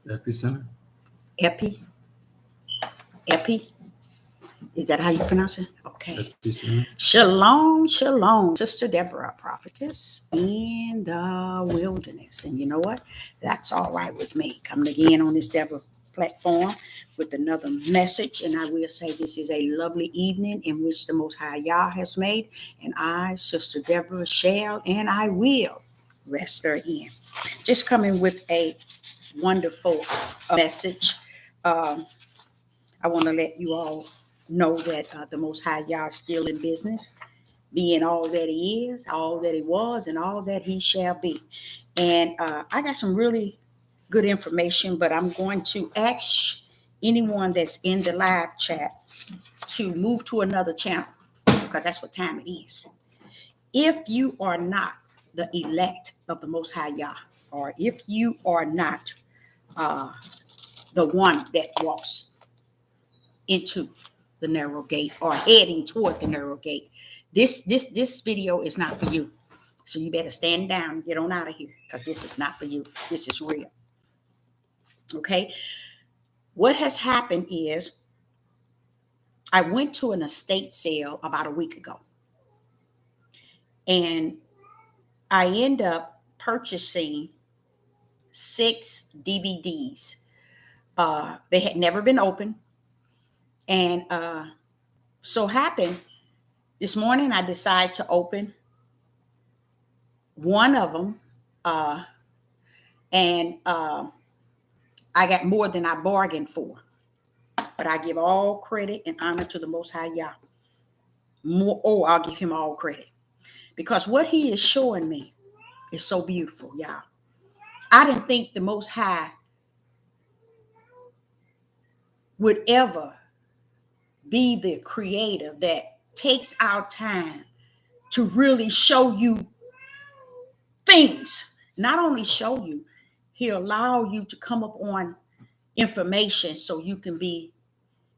Epicenter. Epi. Epi. Is that how you pronounce it? Okay. Epicenter. Shalom, shalom. Sister Deborah, prophetess in the wilderness. And you know what? That's all right with me. Coming again on this Deborah platform with another message. And I will say this is a lovely evening in which the Most High Yah has made. And I, Sister Deborah, shall and I will rest therein. Just coming with a wonderful message. Um, I want to let you all know that the Most High Yah is still in business, being all that He is, all that He was, and all that He shall be. And I got some really good information, but I'm going to ask anyone that's in the live chat to move to another channel because that's what time it is. If you are not the elect of the Most High Yah, or if you are not the one that walks into the narrow gate or heading toward the narrow gate, this video is not for you. So you better stand down and get on out of here because this is not for you. This is real. Okay. What has happened is I went to an estate sale about a week ago, and I end up purchasing 6 DVDs. They had never been opened, and so happened this morning I decided to open one of them, and I got more than I bargained for. But I give all credit and honor to the Most High Yah. I'll give Him all credit. Because what He is showing me is so beautiful, y'all. I didn't think the Most High would ever be the creator that takes our time to really show you things. Not only show you, He'll allow you to come up on information so you can be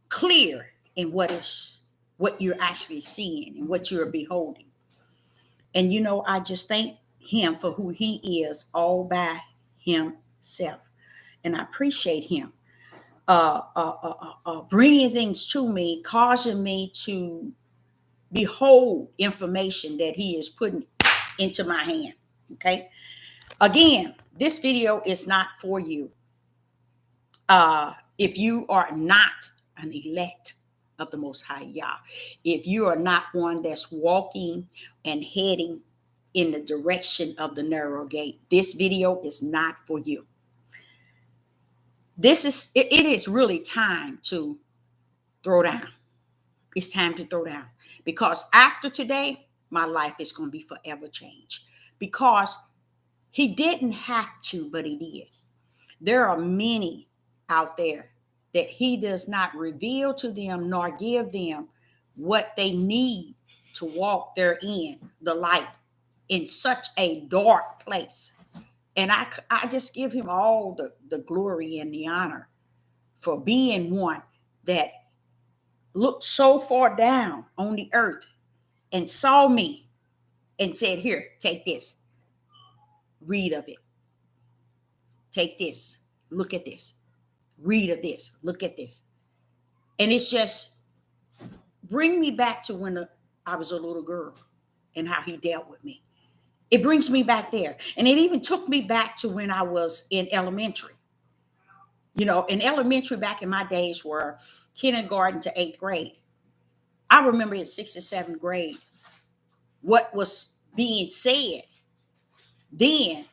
clear in what you're actually seeing and what you're beholding. And you know, I just thank Him for who He is all by Himself, and I appreciate Him bringing things to me, causing me to behold information that He is putting into my hand. Okay, again, this video is not for you if you are not an elect of the Most High Yah, if you are not one that's walking and heading in the direction of the narrow gate, this video is not for you. It is really time to throw down. It's time to throw down, because after today, my life is going to be forever changed, because He didn't have to, but He did. There are many out there that He does not reveal to them nor give them what they need to walk therein, the light, in such a dark place. And I just give Him all the glory and the honor for being one that looked so far down on the earth and saw me and said, here, take this, read of it. Take this, look at this, read of this, look at this. And it's just bring me back to when I was a little girl and how He dealt with me. It brings me back there. And it even took me back to when I was in elementary. You know, in elementary, back in my days, were kindergarten to 8th grade. I remember in 6th and 7th grade, what was being said then,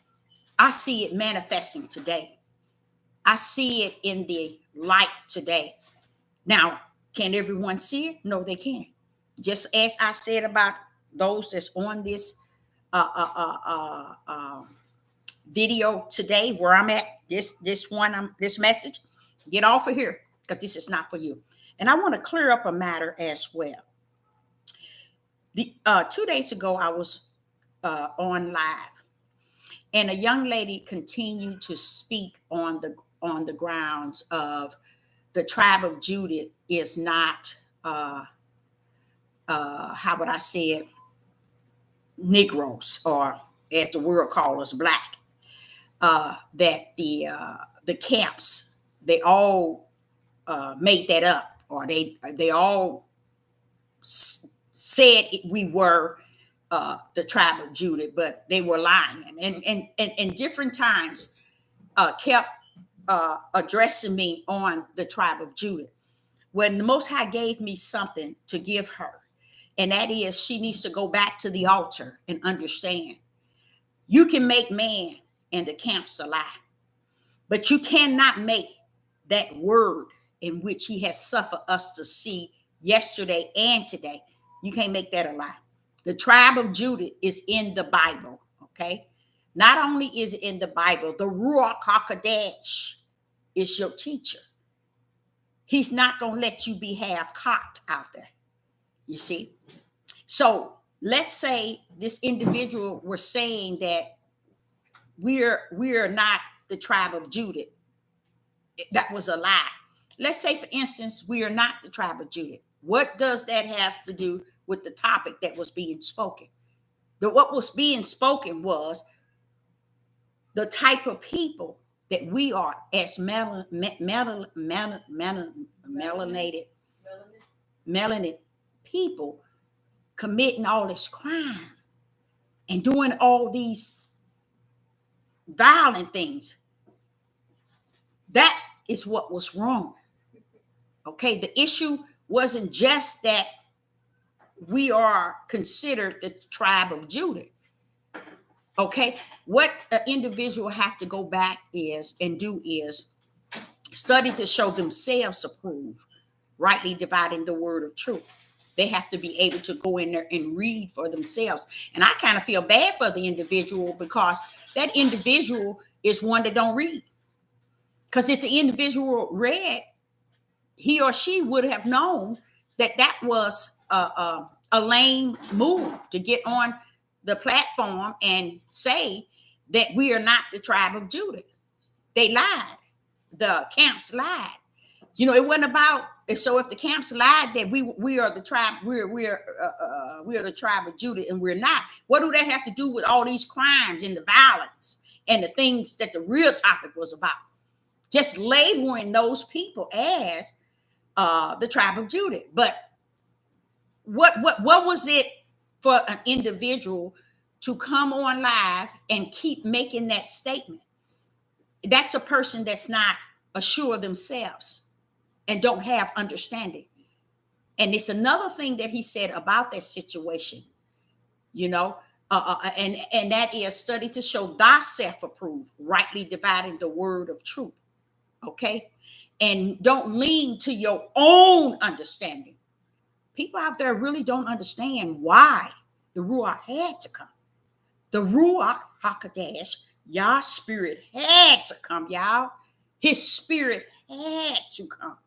I see it manifesting today. I see it in the light today. Now, can everyone see it? No, they can't. Just as I said about those that's on this video today, where I'm at, this message, get off of here, because this is not for you. And I want to clear up a matter as well. 2 days ago, I was on live, and a young lady continued to speak on the grounds of the tribe of Judah is not how would I say it, Negroes, or as the world calls us, black. that the camps, they all made that up, or they all said we were the tribe of Judah, but they were lying. And different times kept addressing me on the tribe of Judah. When the Most High gave me something to give her, and that is she needs to go back to the altar and understand you can make man and the camps a lie, but you cannot make that word in which he has suffered us to see yesterday and today. You can't make that a lie. The tribe of Judah is in the Bible, okay? Not only is it in the Bible, the Ruach HaKodesh is your teacher. He's not going to let you be half-cocked out there, you see? So let's say this individual was saying that we're not the tribe of Judah. That was a lie. Let's say, for instance, we are not the tribe of Judah. What does that have to do with the topic that was being spoken? What was being spoken was the type of people that we are as melanated people committing all this crime and doing all these violent things. That is what was wrong. Okay, the issue wasn't just that we are considered the tribe of Judah. Okay, what an individual have to go back is study to show themselves approved, rightly dividing the word of truth. They have to be able to go in there and read for themselves. And I kind of feel bad for the individual, because that individual is one that don't read. Because if the individual read, he or she would have known that that was a lame move to get on the platform and say that we are not the tribe of Judah. They lied. The camps lied. You know, it wasn't about. So if the camps lied that we are the tribe, we're the tribe of Judah, and we're not. What do that have to do with all these crimes and the violence and the things that the real topic was about? Just labeling those people as the tribe of Judah. But what was it for an individual to come on live and keep making that statement? That's a person that's not assured themselves and don't have understanding. And it's another thing that he said about that situation, you know, and that is study to show thyself approved, rightly dividing the word of truth. Okay. And don't lean to your own understanding. People out there really don't understand why the Ruach had to come. The Ruach HaKodesh, Yah's spirit had to come, y'all. His spirit had to come.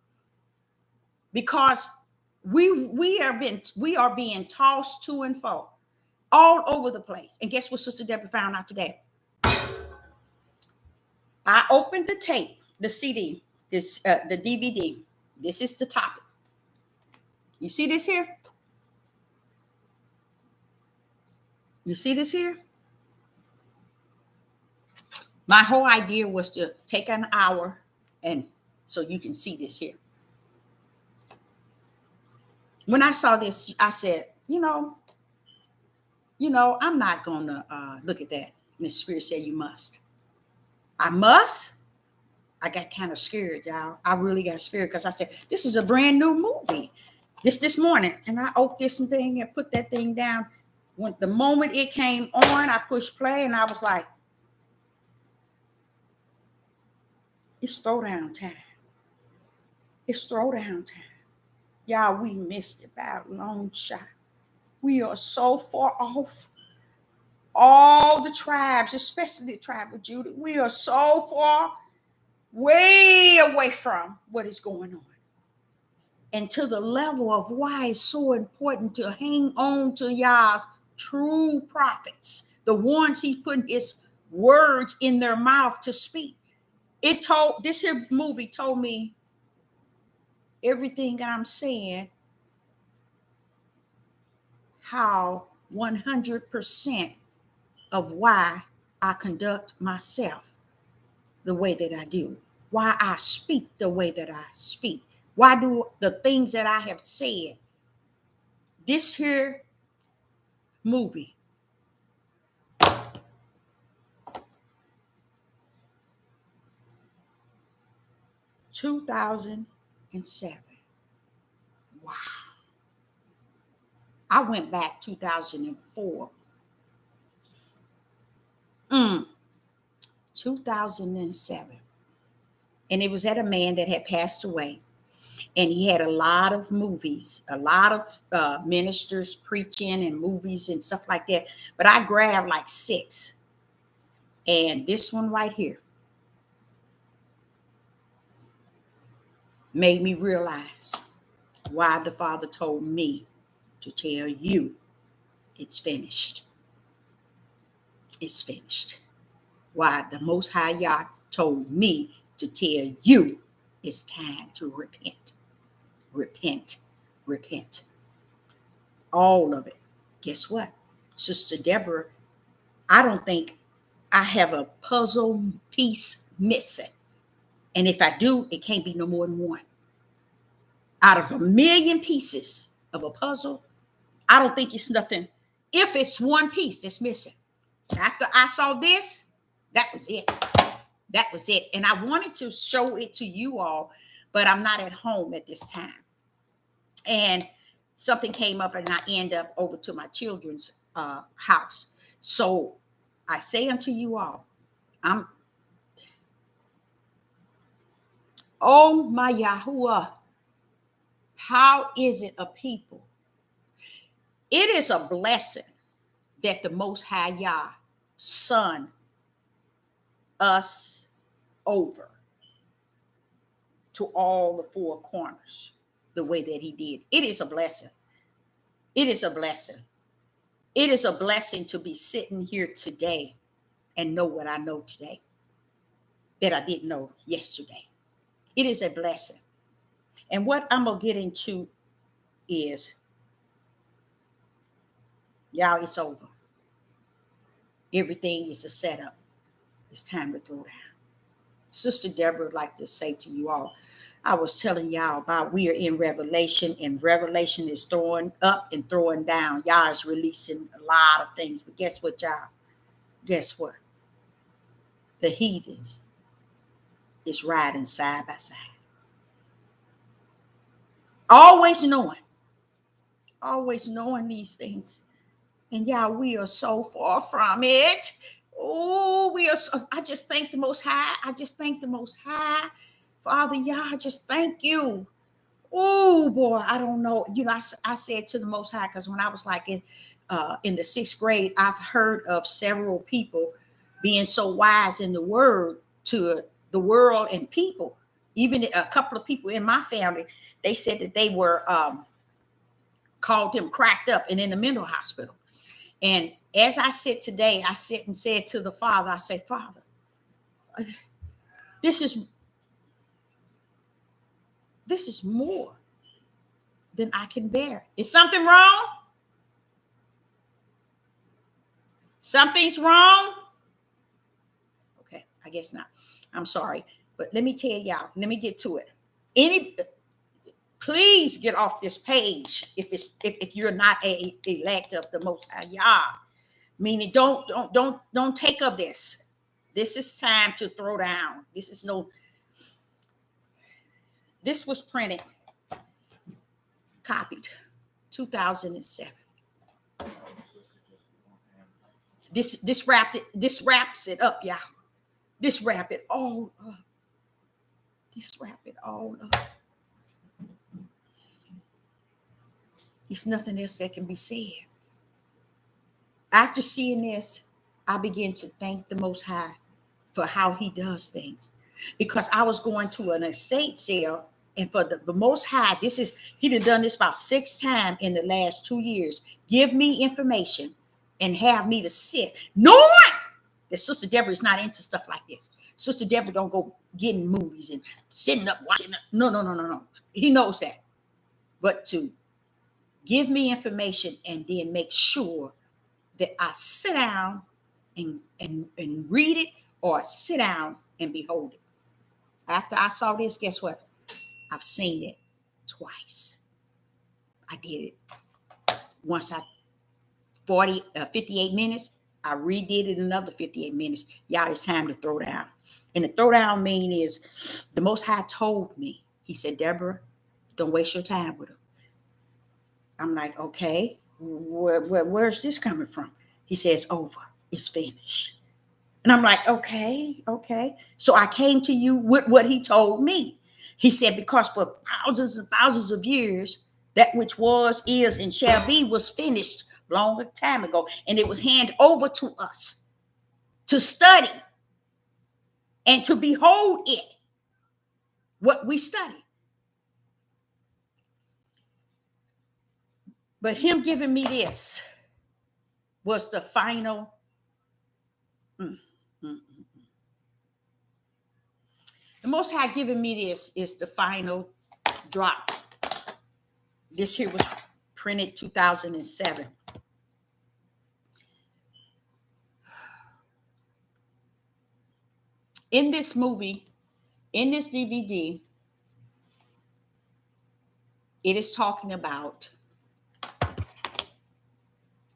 Because we are being tossed to and fro all over the place. And guess what Sister Deborah found out today? I opened the tape, the CD, the DVD. This is the topic. You see this here? You see this here? My whole idea was to take an hour and so you can see this here. When I saw this, I said, you know, I'm not going to look at that. And the Spirit said, you must. I must. I got kind of scared, y'all. I really got scared because I said, this is a brand new movie. This morning. And I opened this thing and put that thing down. When the moment it came on, I pushed play and I was like, it's throwdown time. It's throwdown time. Y'all, we missed it by a long shot. We are so far off. All the tribes, especially the tribe of Judah, we are so far, way away from what is going on. And to the level of why it's so important to hang on to Yah's true prophets, the ones he put his words in their mouth to speak. This here movie told me everything that I'm saying, how 100% of why I conduct myself the way that I do, why I speak the way that I speak, why do the things that I have said. This here movie, 2007. Wow. I went back 2004. 2007. And it was at a man that had passed away. And he had a lot of movies, a lot of ministers preaching and movies and stuff like that. But I grabbed like 6. And this one right here made me realize why the Father told me to tell you it's finished. It's finished. Why the Most High Yah told me to tell you it's time to repent. Repent. Repent. All of it. Guess what? Sister Deborah, I don't think I have a puzzle piece missing. And if I do, it can't be no more than one. Out of a million pieces of a puzzle, I don't think it's nothing. If it's one piece that's missing. After I saw this, that was it. That was it. And I wanted to show it to you all, but I'm not at home at this time. And something came up and I end up over to my children's house. So I say unto you all, oh my Yahuwah, how is it a people? It is a blessing that the Most High Yah son us over to all the 4 corners the way that he did. It is a blessing. It is a blessing. It is a blessing to be sitting here today and know what I know today that I didn't know yesterday. It is a blessing. And what I'm going to get into is, y'all, it's over. Everything is a setup. It's time to throw down. Sister Deborah would like to say to you all, I was telling y'all about we are in Revelation, and Revelation is throwing up and throwing down. Y'all is releasing a lot of things. But guess what, y'all? Guess what? The heathens is riding side by side. Always knowing these things. And y'all, we are so far from it. Oh, we are so, I just thank the Most High. I just thank the Most High. Father, Yah, I just thank you. Oh, boy, I don't know. You know, I said to the Most High, because when I was like in the 6th grade, I've heard of several people being so wise in the word to the world and people. Even a couple of people in my family, they said that they were called them cracked up and in the mental hospital. And as I sit today, I sit and said to the Father, I say, Father, this is more than I can bear. Is something wrong? Something's wrong? Okay, I guess not. I'm sorry. But let me tell y'all, let me get to it. Please get off this page if you're not a elect of the Most High Yah. Meaning don't take of this. This is time to throw down. This was printed, copied, 2007. This wraps it up, y'all. This wrap it all up. There's nothing else that can be said. After seeing this, I began to thank the Most High for how he does things. Because I was going to an estate sale, and for the Most High, he done this about 6 times in the last 2 years. Give me information and have me to sit. Knowing that Sister Deborah is not into stuff like this. Sister Deborah don't go getting movies and sitting up watching. No. He knows that. But to give me information and then make sure that I sit down and read it, or sit down and behold it. After I saw this, guess what? I've seen it twice. I did it once. 58 minutes. I redid it another 58 minutes. Y'all, it's time to throw down. And the throw down mean is the Most High told me. He said, Deborah, don't waste your time with him. I'm like, okay, where's this coming from? He says, over. It's finished. And I'm like, okay. So I came to you with what he told me. He said, because for thousands and thousands of years, that which was, is, and shall be was finished long time ago. And it was handed over to us to study and to behold it, what we study. But him giving me this was the final. The Most High giving me this is the final drop. This here was printed 2007. In this movie, in this DVD, it is talking about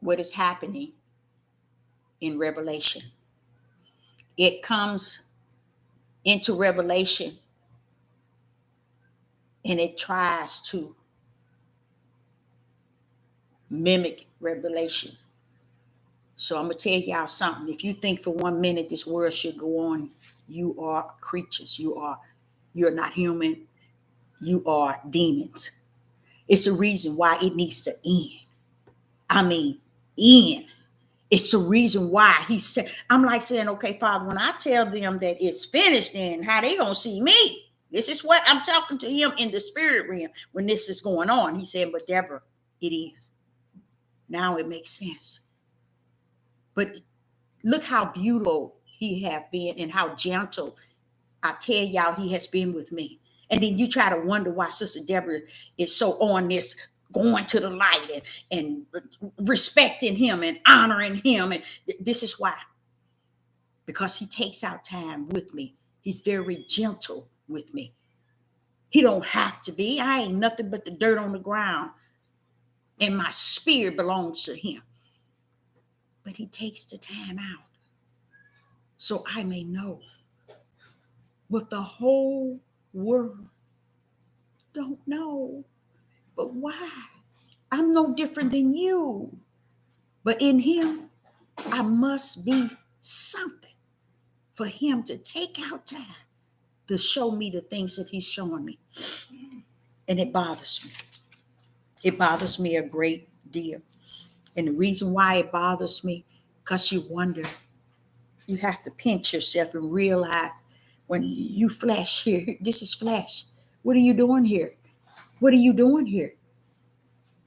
what is happening in Revelation. It comes into Revelation and it tries to mimic Revelation. So I'm going to tell y'all something. If you think for 1 minute this world should go on, you are creatures. You're not human. You are demons. It's the reason why it needs to end. I mean, end. It's the reason why he said, I'm like saying, okay, Father, when I tell them that it's finished, then how they going to see me? This is what I'm talking to him in the spirit realm when this is going on. He said, but Deborah, it is. Now it makes sense. But look how beautiful he have been and how gentle, I tell y'all, he has been with me. And then you try to wonder why Sister Deborah is so on this, going to the light and respecting him and honoring him. And this is why. Because he takes out time with me. He's very gentle with me. He don't have to be. I ain't nothing but the dirt on the ground. And my spirit belongs to him. But he takes the time out so I may know what the whole world don't know. But why? I'm no different than you. But in him, I must be something for him to take out time to show me the things that he's showing me. And it bothers me. It bothers me a great deal. And the reason why it bothers me, because you wonder, you have to pinch yourself and realize when you flesh here, this is flesh. What are you doing here? What are you doing here?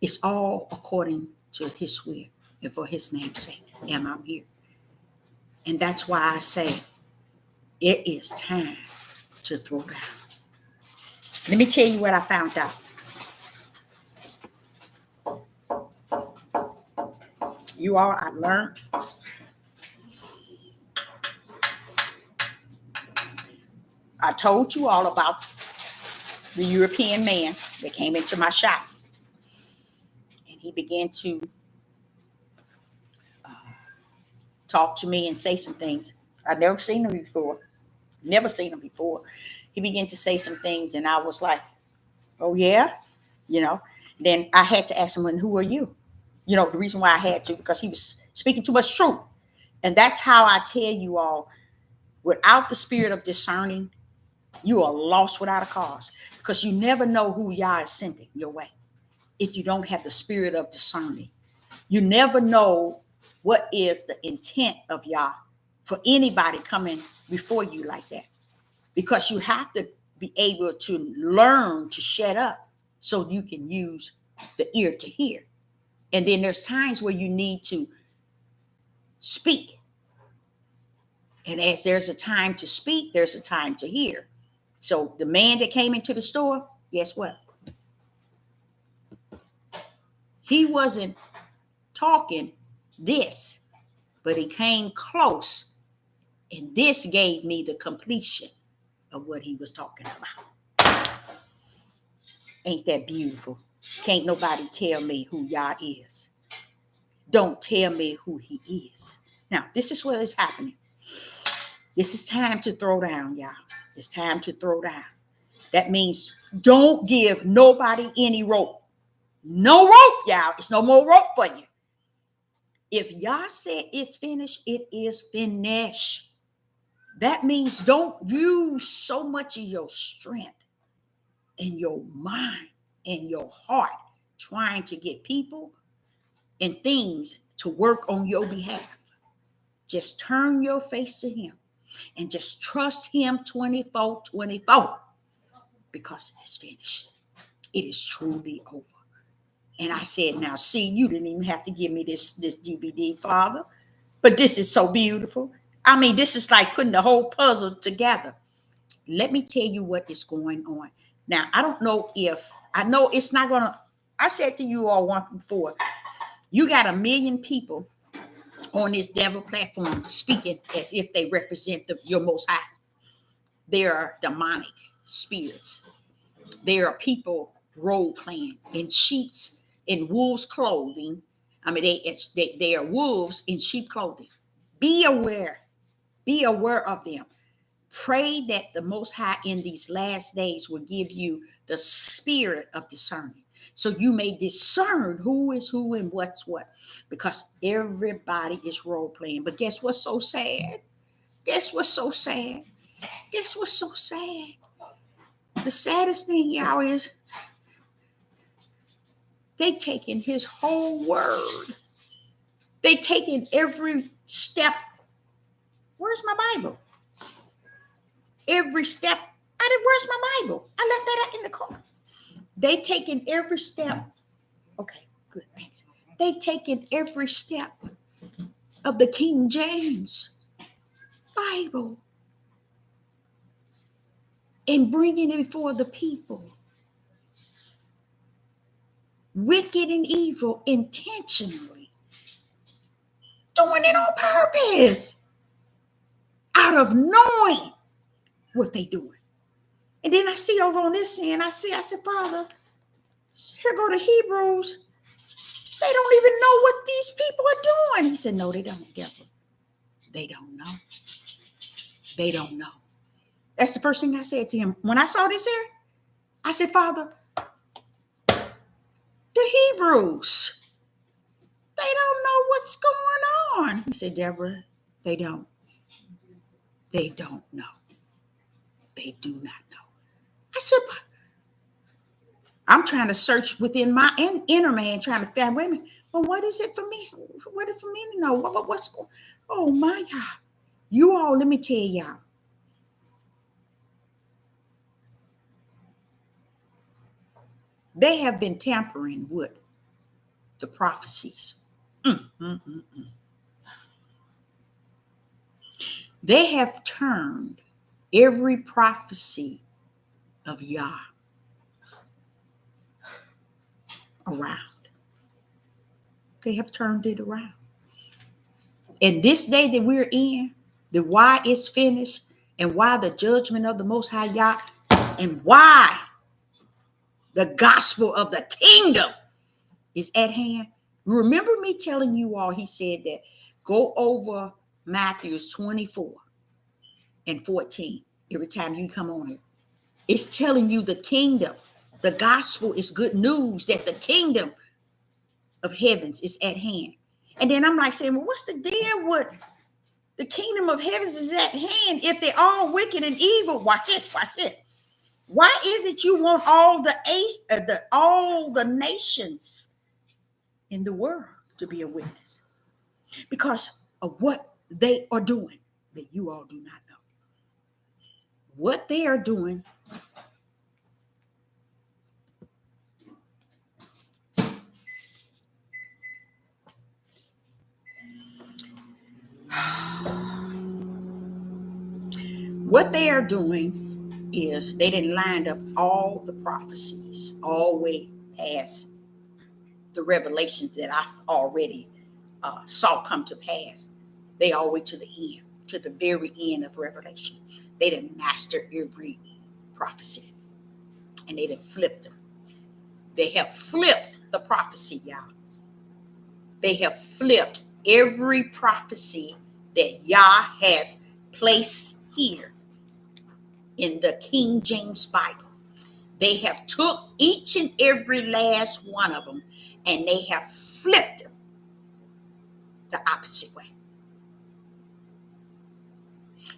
It's all according to his will and for his name's sake. And I'm here. And that's why I say it is time to throw down. Let me tell you what I found out. You all, I learned I told you all about the European man that came into my shop. And he began to talk to me and say some things. I'd never seen him before. Never seen him before. He began to say some things and I was like, oh yeah? Then I had to ask him, and who are you? The reason why I had to, because he was speaking too much truth. And that's how I tell you all, without the spirit of discerning, you are lost without a cause, because you never know who Yah is sending your way if you don't have the spirit of discerning. You never know what is the intent of Yah for anybody coming before you like that, because you have to be able to learn to shut up so you can use the ear to hear. And then there's times where you need to speak. And as there's a time to speak, there's a time to hear. So the man that came into the store, guess what? He wasn't talking this, but he came close And this gave me the completion of what he was talking about. Ain't that beautiful? Can't nobody tell me who Yah is. Don't tell me who he is. Now, this is what is happening. This is time to throw down, y'all. It's time to throw down. That means don't give nobody any rope. No rope, y'all. It's no more rope for you. If Yah said it's finished, it is finished. That means don't use so much of your strength and your mind and your heart trying to get people and things to work on your behalf. Just turn your face to him and just trust him 24/24 because it's finished. It is truly over. And I said, now, see, you didn't even have to give me this DVD, Father, but this is so beautiful. I mean, this is like putting the whole puzzle together. Let me tell you what is going on. Now, I don't know if, I know it's not going to, I said to you all once before, you got 1 million people on this devil platform speaking as if they represent your most high. There are demonic spirits. There are people role playing in sheep's, in wolves' clothing. I mean, they are wolves in sheep clothing. Be aware. Be aware of them. Pray that the Most High in these last days will give you the spirit of discerning, so you may discern who is who and what's what, because everybody is role playing. But guess what's so sad? Guess what's so sad? Guess what's so sad? The saddest thing, y'all, is they taking his whole word. They taking every step. Where's my Bible? Every step. Where's my Bible? I left that out in the car. They taking every step. Okay, good, thanks. They taking every step of the King James Bible and bringing it before the people. Wicked and evil intentionally. Doing it on purpose. Out of knowing what they doing. And then I see over on this end, I said, Father, here go the Hebrews. They don't even know what these people are doing. He said, no, they don't, devil. They don't know. They don't know. That's the first thing I said to him. When I saw this here, I said, Father, the Hebrews, they don't know what's going on. He said, Deborah, they don't. They don't know. They do not know. I said, I'm trying to search within my inner man, trying to find, wait a minute, well, what is it for me? What is it for me to know? What's going on? Oh, my God. You all, let me tell y'all. They have been tampering with the prophecies. They have turned every prophecy of Yah around. They have turned it around. And this day that we're in, the why it's finished, and why the judgment of the Most High Yah, and why the gospel of the kingdom is at hand. Remember me telling you all, he said that go over Matthew 24 and 14 every time you come on here. It's telling you the kingdom, the gospel is good news that the kingdom of heavens is at hand. And then I'm like saying, well, what's the deal with the kingdom of heavens is at hand if they're all wicked and evil? Watch this, watch this. Why is it you want all the nations in the world to be a witness? Because of what they are doing that you all do not know. What they are doing is they didn't line up all the prophecies all the way past the revelations that I've already saw come to pass. They all the way to the end. to the very end of Revelation. They didn't master every prophecy, and they didn't flip them. They have flipped the prophecy, y'all. They have flipped every prophecy that Yah has placed here in the King James Bible. They have took each and every last one of them, and they have flipped them the opposite way.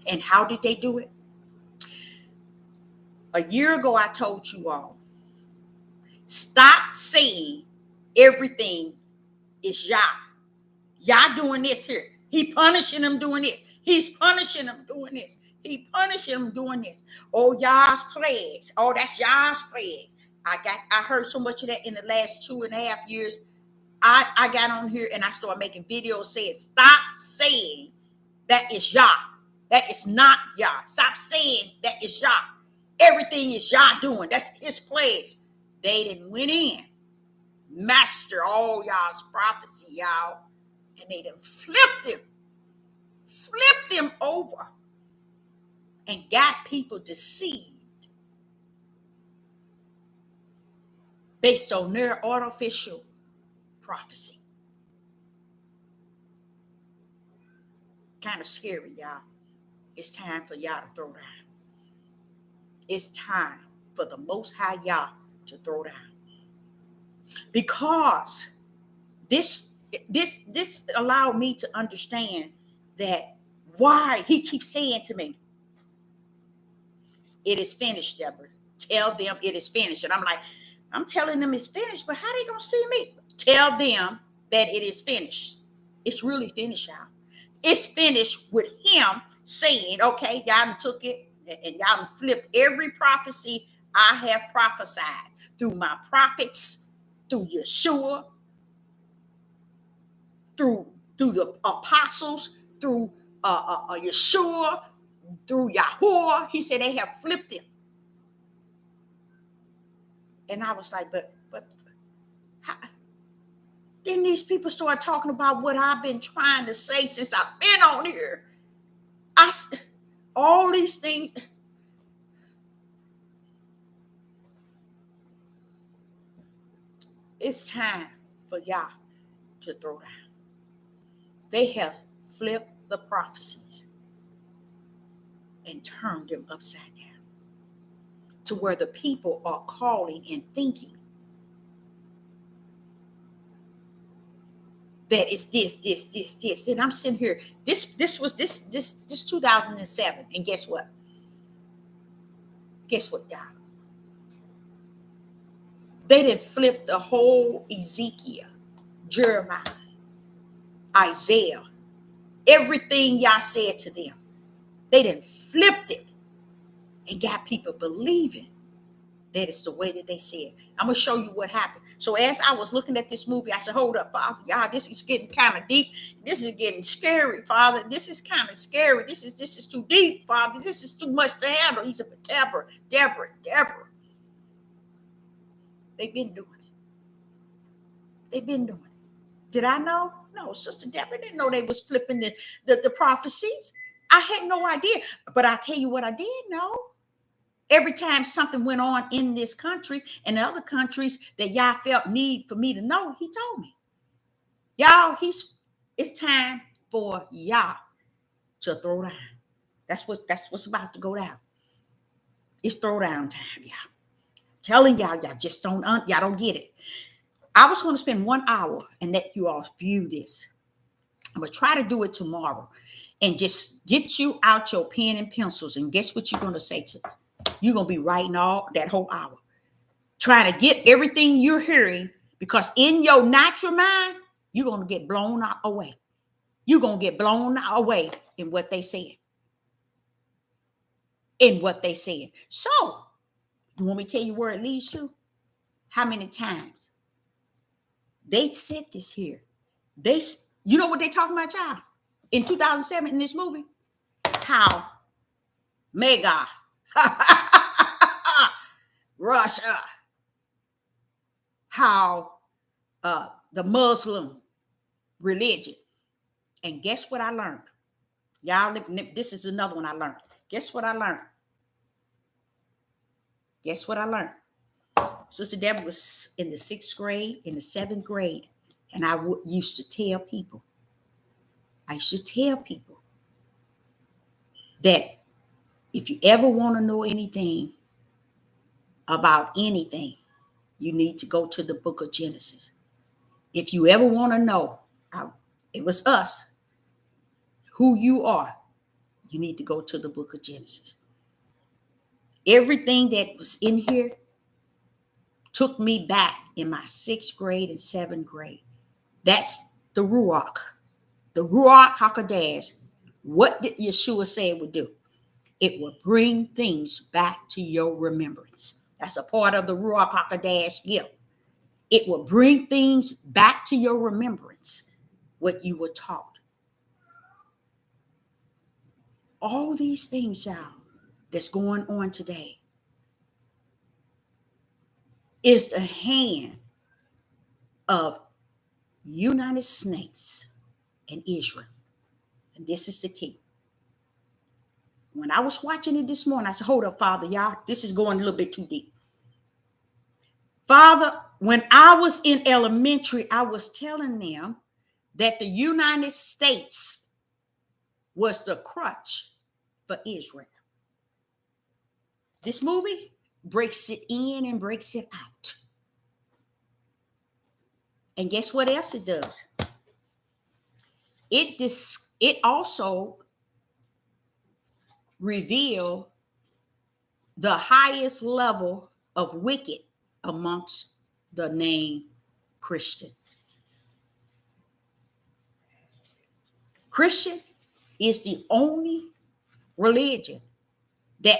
And how did they do it? A year ago, I told you all, stop saying everything is Yah. Yah doing this here. He punishing them doing this. He's punishing them doing this. He punishing them doing this. Oh, Yah's plagues. Oh, that's Yah's plagues. I heard so much of that in the last 2.5 years. I got on here and I started making videos saying, stop saying that is Yah. That is not Yah. Stop saying that is Yah. Everything is Yah doing. That's his plagues. They didn't went in, master all y'all's prophecy, y'all, and they done flipped them over, and got people deceived based on their artificial prophecy. Kind of scary, y'all. It's time for y'all to throw down. It's time for the Most High Yah to throw down. Because this allowed me to understand that why he keeps saying to me, it is finished, Deborah. Tell them it is finished. And I'm like, I'm telling them it's finished, but how they gonna see me? Tell them that it is finished. It's really finished, y'all. It's finished with him saying, okay, y'all took it and y'all flipped every prophecy I have prophesied through my prophets, through Yeshua, through the apostles, through Yeshua, through Yahuwah. He said they have flipped it. And I was like, but how? Then these people start talking about what I've been trying to say since I've been on here. All these things. It's time for Yah to throw down. They have flipped the prophecies and turned them upside down to where the people are calling and thinking that it's this. And I'm sitting here. This was 2007. And guess what? Guess what, y'all? They didn't flip the whole Ezekiel, Jeremiah, Isaiah, everything y'all said to them. They didn't flipped it and got people believing that it's the way that they said. I'm going to show you what happened. So as I was looking at this movie, I said, hold up, Father, y'all, this is getting kind of deep. This is getting scary, Father. This is kind of scary. This is too deep, Father. This is too much to handle. He said, Deborah. They've been doing it. Did I know? No, Sister Deborah didn't know they was flipping the prophecies. I had no idea. But I tell you what I did know. Every time something went on in this country and the other countries that y'all felt need for me to know, he told me. Y'all, it's time for y'all to throw down. That's what's about to go down. It's throwdown time, y'all. Telling y'all just don't get it. I was going to spend 1 hour and let you all view this. I'm going to try to do it tomorrow and just get you out your pen and pencils. And guess what you're going to say to me? You're going to be writing all that whole hour. Trying to get everything you're hearing, because in your natural mind, you're going to get blown away. You're going to get blown away in what they said. So, you want me to tell you where it leads to? How many times? They said this here. You know what they talking about, y'all? In 2007 in this movie? How mega Russia, how the Muslim religion. And guess what I learned? Y'all, this is another one I learned. Guess what I learned? Guess what I learned? Sister Deborah was in the 6th grade, in the 7th grade, and I used to tell people, that if you ever want to know anything about anything, you need to go to the book of Genesis. If you ever want to know, it was us, who you are, you need to go to the book of Genesis. Everything that was in here took me back in my 6th grade and 7th grade. That's the Ruach HaKodesh. What did Yeshua say it would do? It will bring things back to your remembrance. That's a part of the Ruach HaKodesh gift. It will bring things back to your remembrance, what you were taught. All these things, y'all, that's going on today is the hand of United States and Israel. And this is the key. When I was watching it this morning, I said, hold up, Father, y'all, this is going a little bit too deep. Father, when I was in elementary, I was telling them that the United States was the crutch for Israel. This movie breaks it in and breaks it out. And guess what else it does? It also reveals the highest level of wicked amongst the name Christian. Christian is the only religion that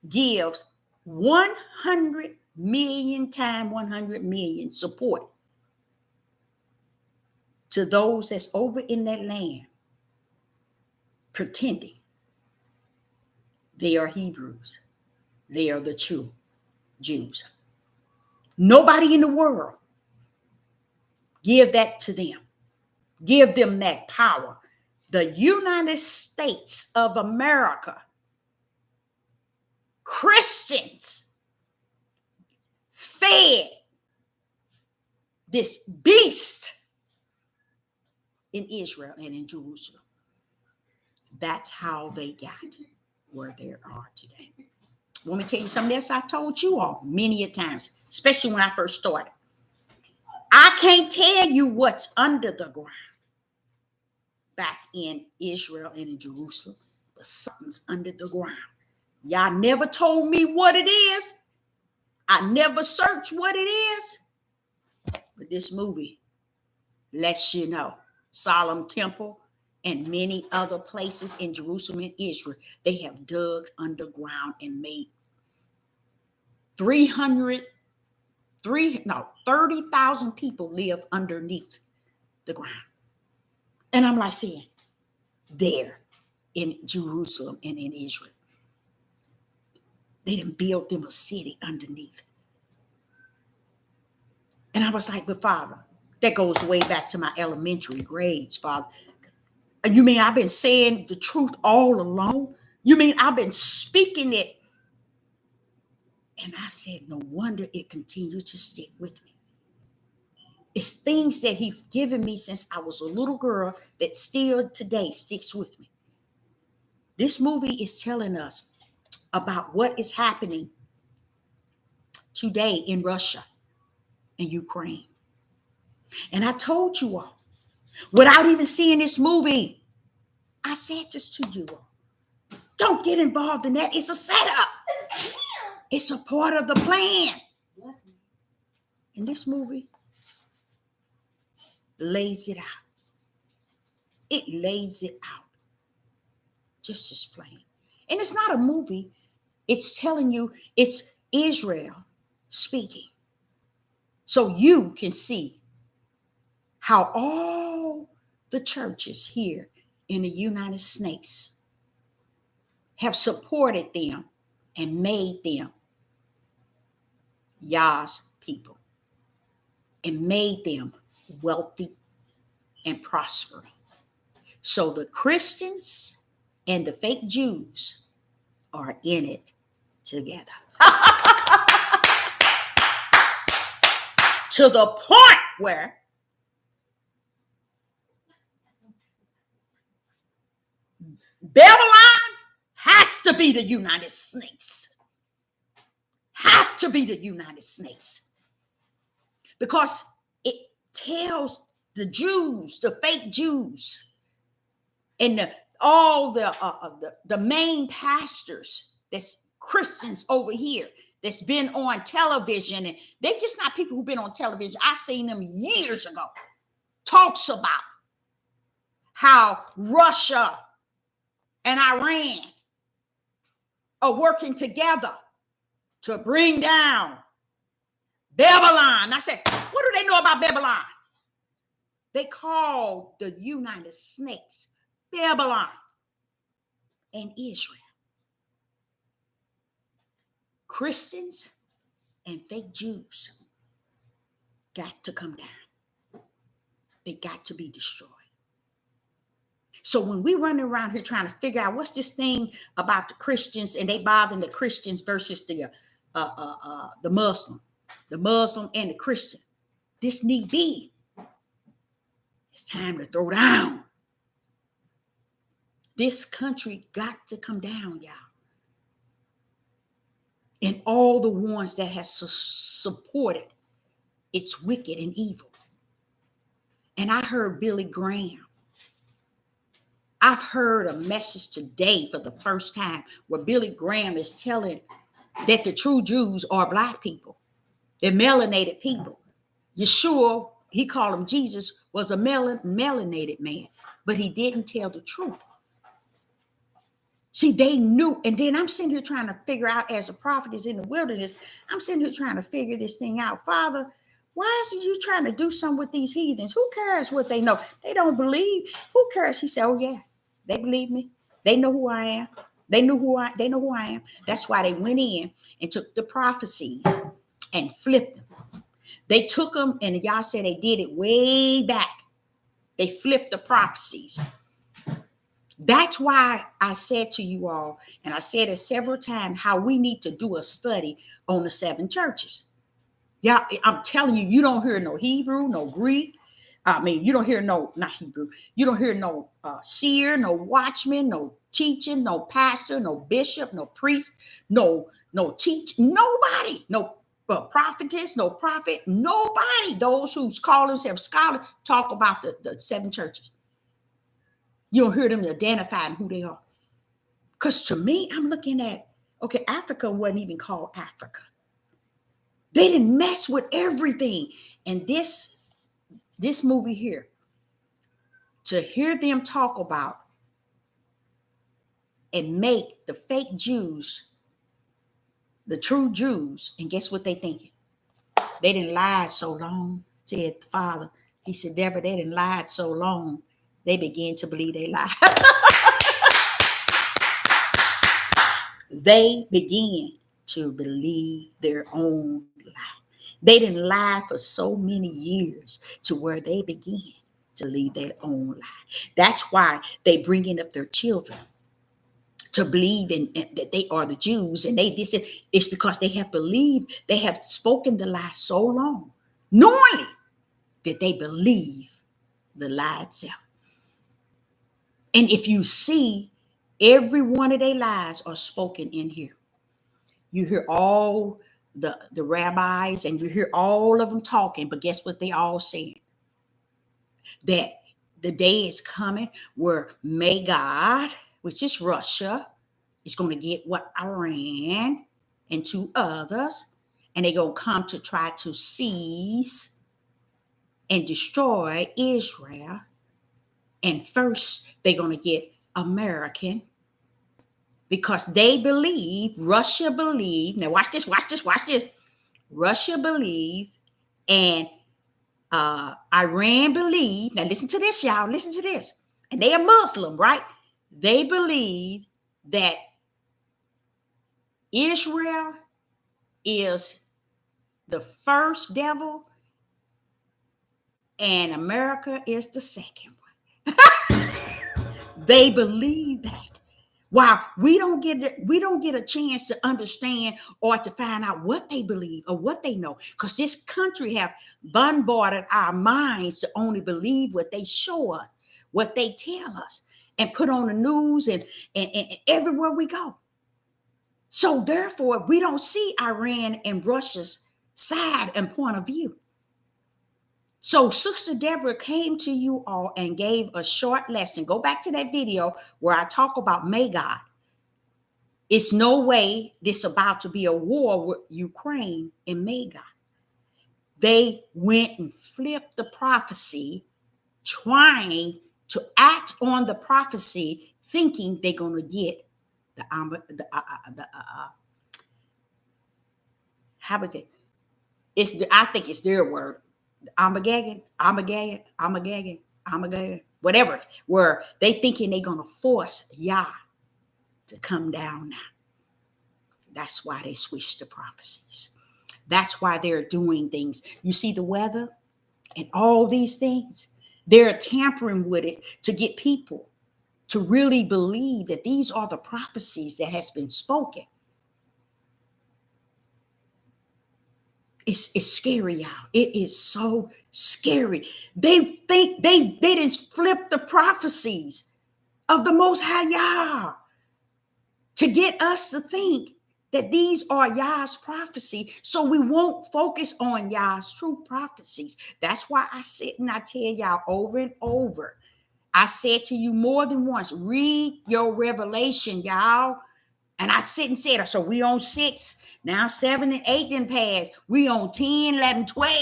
gives 100 million times 100 million support to those that's over in that land pretending they are Hebrews. They are the true Jews. Nobody in the world give that to them. Give them that power. The United States of America, Christians, fed this beast in Israel and in Jerusalem. That's how they got where they are today. Let me tell you something else I told you all many a times, especially when I first started. I can't tell you what's under the ground back in Israel and in Jerusalem, but something's under the ground. Y'all never told me what it is. I never searched what it is. But this movie lets you know. Solomon Temple and many other places in Jerusalem and Israel, they have dug underground and made 30,000 people live underneath the ground. And I'm like saying, there in Jerusalem and in Israel, they done built them a city underneath. And I was like, but Father, that goes way back to my elementary grades, Father. You mean I've been saying the truth all along? You mean I've been speaking it? And I said, no wonder it continued to stick with me. It's things that he's given me since I was a little girl that still today sticks with me. This movie is telling us about what is happening today in Russia and Ukraine. And I told you all, without even seeing this movie, I said this to you all. Don't get involved in that. It's a setup. It's a part of the plan. And this movie lays it out. It lays it out. Just as plain. And it's not a movie. It's telling you it's Israel speaking. So you can see how all the churches here in the United States have supported them and made them Yah's people and made them wealthy and prospering. So the Christians and the fake Jews are in it together. To the point where Babylon has to be the United States. Have to be the United States. Because it tells the Jews, the fake Jews, and all the main pastors that's Christians over here that's been on television, and they're just not people who've been on television. I seen them years ago. Talks about how Russia and Iran are working together to bring down Babylon. I said, what do they know about Babylon? They call the United States Babylon and Israel. Christians and fake Jews got to come down. They got to be destroyed. So when we run around here trying to figure out what's this thing about the Christians, and they bothering the Christians versus the Muslim and the Christian, this need be. It's time to throw down. This country got to come down, y'all. And all the ones that have supported its wicked and evil. And I heard Billy Graham. I've heard a message today for the first time where Billy Graham is telling that the true Jews are black people. They're melanated people. Yeshua, he called him Jesus, was a melanated man, but he didn't tell the truth. See, they knew, and then I'm sitting here trying to figure out, as a prophet is in the wilderness, I'm sitting here trying to figure this thing out. Father, why is you trying to do something with these heathens? Who cares what they know? They don't believe. Who cares? He said, oh yeah, they believe me. They know who I am. They know who I am. That's why they went in and took the prophecies and flipped them. They took them, and y'all said they did it way back. They flipped the prophecies. That's why I said to you all, and I said it several times, how we need to do a study on the 7 churches. Yeah, I'm telling you, you don't hear no Hebrew, no Greek. I mean, you don't hear not Hebrew. You don't hear no seer, no watchman, no teaching, no pastor, no bishop, no priest, no teach, nobody, no prophetess, no prophet, nobody. Those who call themselves scholars talk about the 7 churches. You don't hear them identifying who they are. Because to me, I'm looking at, okay, Africa wasn't even called Africa. They didn't mess with everything. And this movie here, to hear them talk about and make the fake Jews the true Jews, and guess what they thinking? They didn't lie so long, said the father. He said, Deborah, they didn't lie so long, they began to believe they lied. They began to believe their own lie. They didn't lie for so many years to where they began to believe their own lie. That's why they bringing up their children to believe in that they are the Jews, and it's because they have believed, they have spoken the lie so long, knowingly, that they believe the lie itself. And if you see, every one of their lies are spoken in here. You hear all the rabbis, and you hear all of them talking, but guess what they all saying? That the day is coming where may God, which is Russia, is going to get what Iran and 2 others, and they're going to come to try to seize and destroy Israel. And first, they're going to get American, because they believe, Russia believe, now watch this. Russia believe, and Iran believe, now listen to this, y'all, listen to this. And they are Muslim, right? They believe that Israel is the first devil and America is the second one. They believe that. Wow, we don't get a chance to understand or to find out what they believe or what they know, because this country have bombarded our minds to only believe what they show us, what they tell us, and put on the news and everywhere we go. So therefore, we don't see Iran and Russia's side and point of view. So Sister Deborah came to you all and gave a short lesson. Go back to that video where I talk about Magog. It's no way this about to be a war with Ukraine and Magog. They went and flipped the prophecy, trying to act on the prophecy, thinking they're going to get the how about it? I think it's their word. Armageddon, whatever, where they thinking they're gonna force Yah to come down now. That's why they switched the prophecies. That's why they're doing things. You see the weather and all these things, they're tampering with it to get people to really believe that these are the prophecies that has been spoken. It's scary, y'all. It is so scary. They think they didn't flip the prophecies of the Most High Yah to get us to think that these are Yah's prophecy, so we won't focus on Yah's true prophecies. That's why I sit and I tell y'all over and over. I said to you more than once, read your revelation, y'all. And I sit and said, so we on 6, now 7 and 8 didn't pass. We on 10, 11, 12.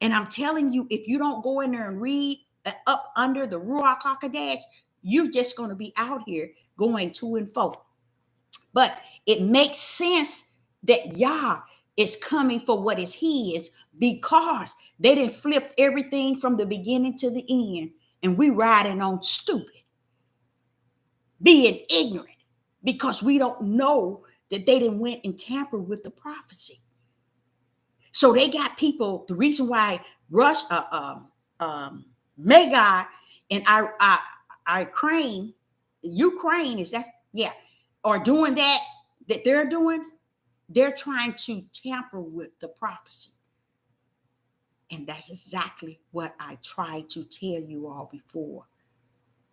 And I'm telling you, if you don't go in there and read up under the Ruach HaKodesh, you're just going to be out here going to and fro. But it makes sense that Yah is coming for what is his, because they didn't flip everything from the beginning to the end. And we riding on stupid, being ignorant, because we don't know that they didn't went and tampered with the prophecy. So they got people. The reason why Magog and Ukraine is that, yeah, are doing that they're doing. They're trying to tamper with the prophecy. And that's exactly what I tried to tell you all before.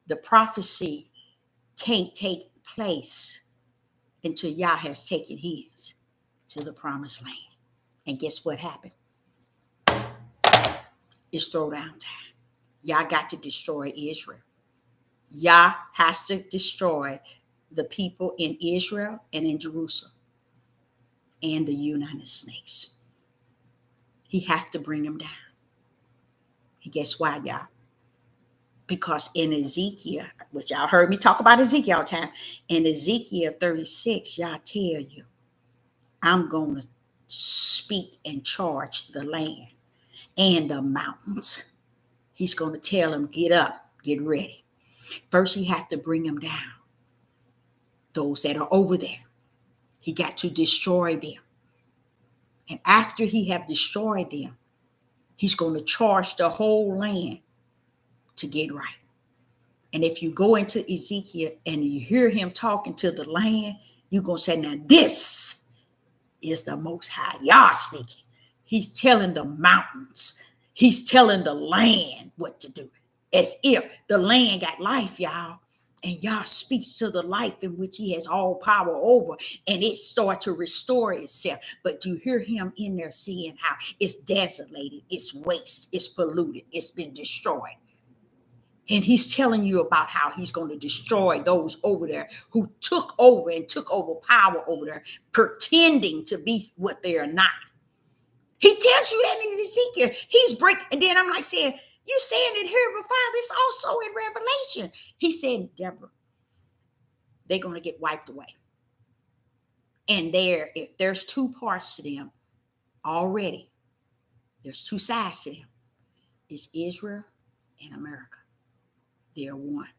The prophecy can't take place until Yah has taken his to the promised land. And guess what happened? It's throwdown time. Yah got to destroy Israel. Yah has to destroy the people in Israel and in Jerusalem and the United States. He has to bring them down. And guess why, y'all? Because in Ezekiel, which y'all heard me talk about Ezekiel all the time, in Ezekiel 36, y'all tell you, I'm going to speak and charge the land and the mountains. He's going to tell them, get up, get ready. First, he has to bring them down. Those that are over there, he got to destroy them. And after he have destroyed them, he's going to charge the whole land to get right. And if you go into Ezekiel and you hear him talking to the land, you're going to say, now this is the Most High Yah speaking. He's telling the mountains, he's telling the land what to do, as if the land got life, y'all. And Yah speaks to the life in which he has all power over, and it starts to restore itself. But you hear him in there saying how it's desolated, it's waste, it's polluted, it's been destroyed. And he's telling you about how he's going to destroy those over there who took over power over there, pretending to be what they are not. He tells you that in Ezekiel. He's breaking. And then I'm like saying, you saying it here before, this also in Revelation. He said, Deborah, they're going to get wiped away. And if there's two parts to them already, there's two sides to them. It's Israel and America. They're one.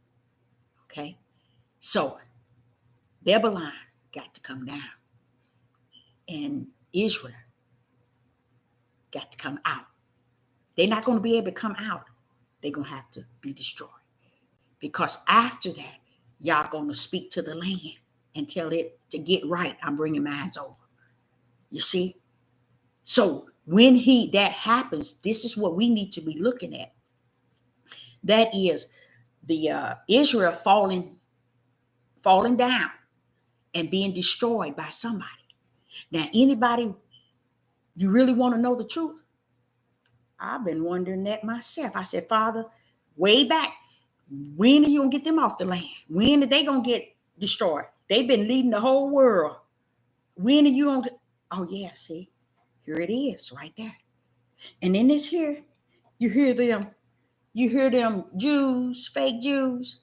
Okay? So Babylon got to come down. And Israel got to come out. They're not going to be able to come out. They're going to have to be destroyed. Because after that, y'all going to speak to the land and tell it to get right. I'm bringing mines over. You see? So when that happens, this is what we need to be looking at. That is the Israel falling down and being destroyed by somebody. Now, anybody, you really want to know the truth? I've been wondering that myself. I said, Father, way back, when are you going to get them off the land? When are they going to get destroyed? They've been leading the whole world. When are you going to? Oh, yeah, see, here it is right there. And then this here, you hear them Jews, fake Jews,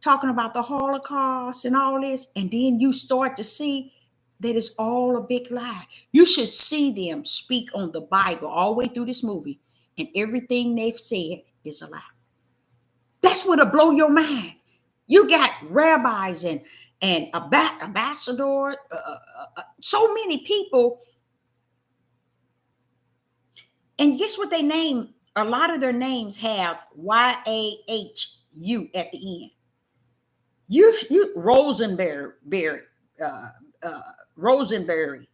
talking about the Holocaust and all this. And then you start to see that it's all a big lie. You should see them speak on the Bible all the way through this movie. And everything they've said is a lie. That's what'll blow your mind. You got rabbis and ambassadors, so many people. And guess what they name? A lot of their names have YAHU at the end. You Rosenberry, Rosenberry.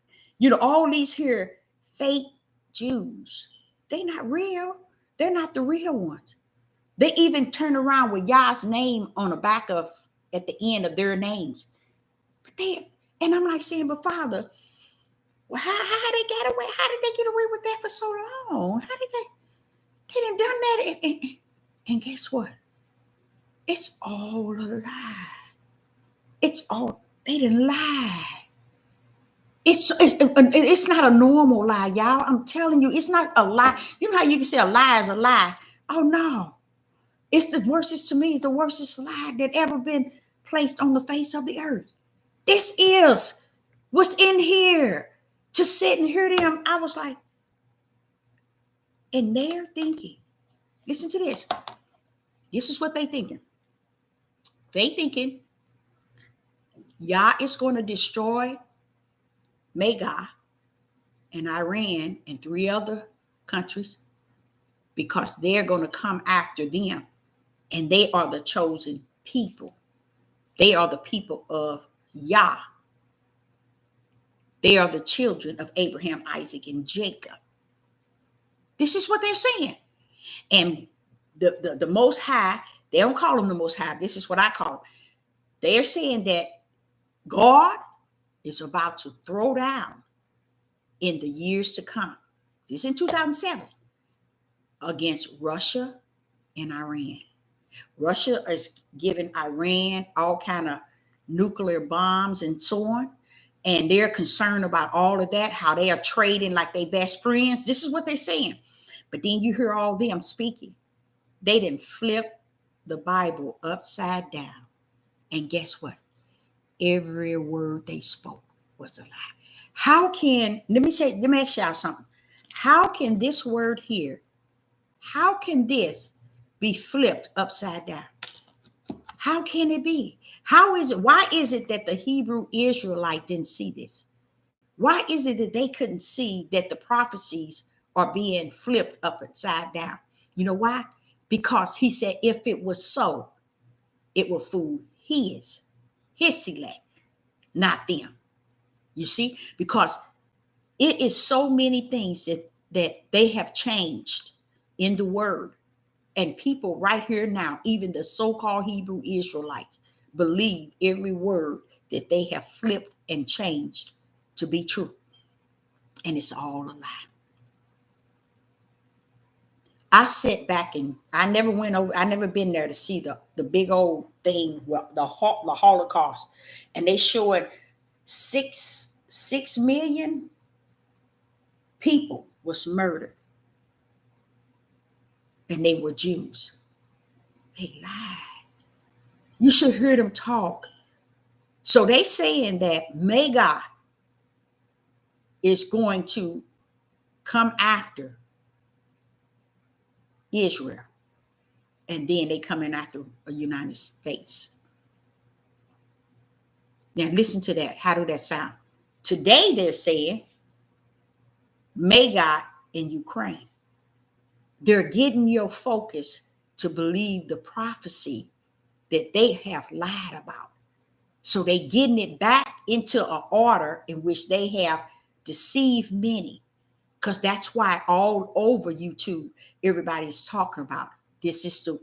All these here fake Jews. They're not real. They're not the real ones. They even turn around with Yah's name on the back of, at the end of their names. And I'm like saying, but Father, well, how they get away? How did they get away with that for so long? How did they done that? And guess what? It's all a lie. They didn't lie. It's not a normal lie, y'all. I'm telling you, it's not a lie. You know how you can say a lie is a lie? Oh no. It's the worstest, to me, it's the worstest lie that ever been placed on the face of the earth. This is what's in here. To sit and hear them, I was like, and they're thinking, listen to this. This is what they thinking. They thinking Yah is going to destroy Magog and Iran and 3 other countries because they're going to come after them. And they are the chosen people. They are the people of Yah. They are the children of Abraham, Isaac, and Jacob. This is what they're saying. And the Most High, they don't call them the Most High. This is what I call them. They're saying that God is about to throw down in the years to come. This is in 2007 against Russia and Iran. Russia is giving Iran all kind of nuclear bombs and so on. And they're concerned about all of that, how they are trading like they best friends. This is what they're saying. But then you hear all them speaking. They didn't flip the Bible upside down. And guess what? Every word they spoke was a lie. Let me ask y'all something. How can this word here, how can this be flipped upside down? How can it be? Why is it that the Hebrew Israelite didn't see this? Why is it that they couldn't see that the prophecies are being flipped upside down? You know why? Because he said, if it was so, it will fool his elect, not them. You see? Because it is so many things that they have changed in the word. And people right here now, even the so-called Hebrew Israelites, believe every word that they have flipped and changed to be true. And it's all a lie. I sat back and I never been there to see the big old thing, the Holocaust. And they showed 6 million people was murdered. And they were Jews. They lied. You should hear them talk. So they saying that Magog is going to come after Israel. And then they coming after the United States. Now listen to that. How do that sound? Today they're saying Magog in Ukraine. They're getting your focus to believe the prophecy that they have lied about. So they getting it back into an order in which they have deceived many. Because that's why all over YouTube, everybody's talking about this is the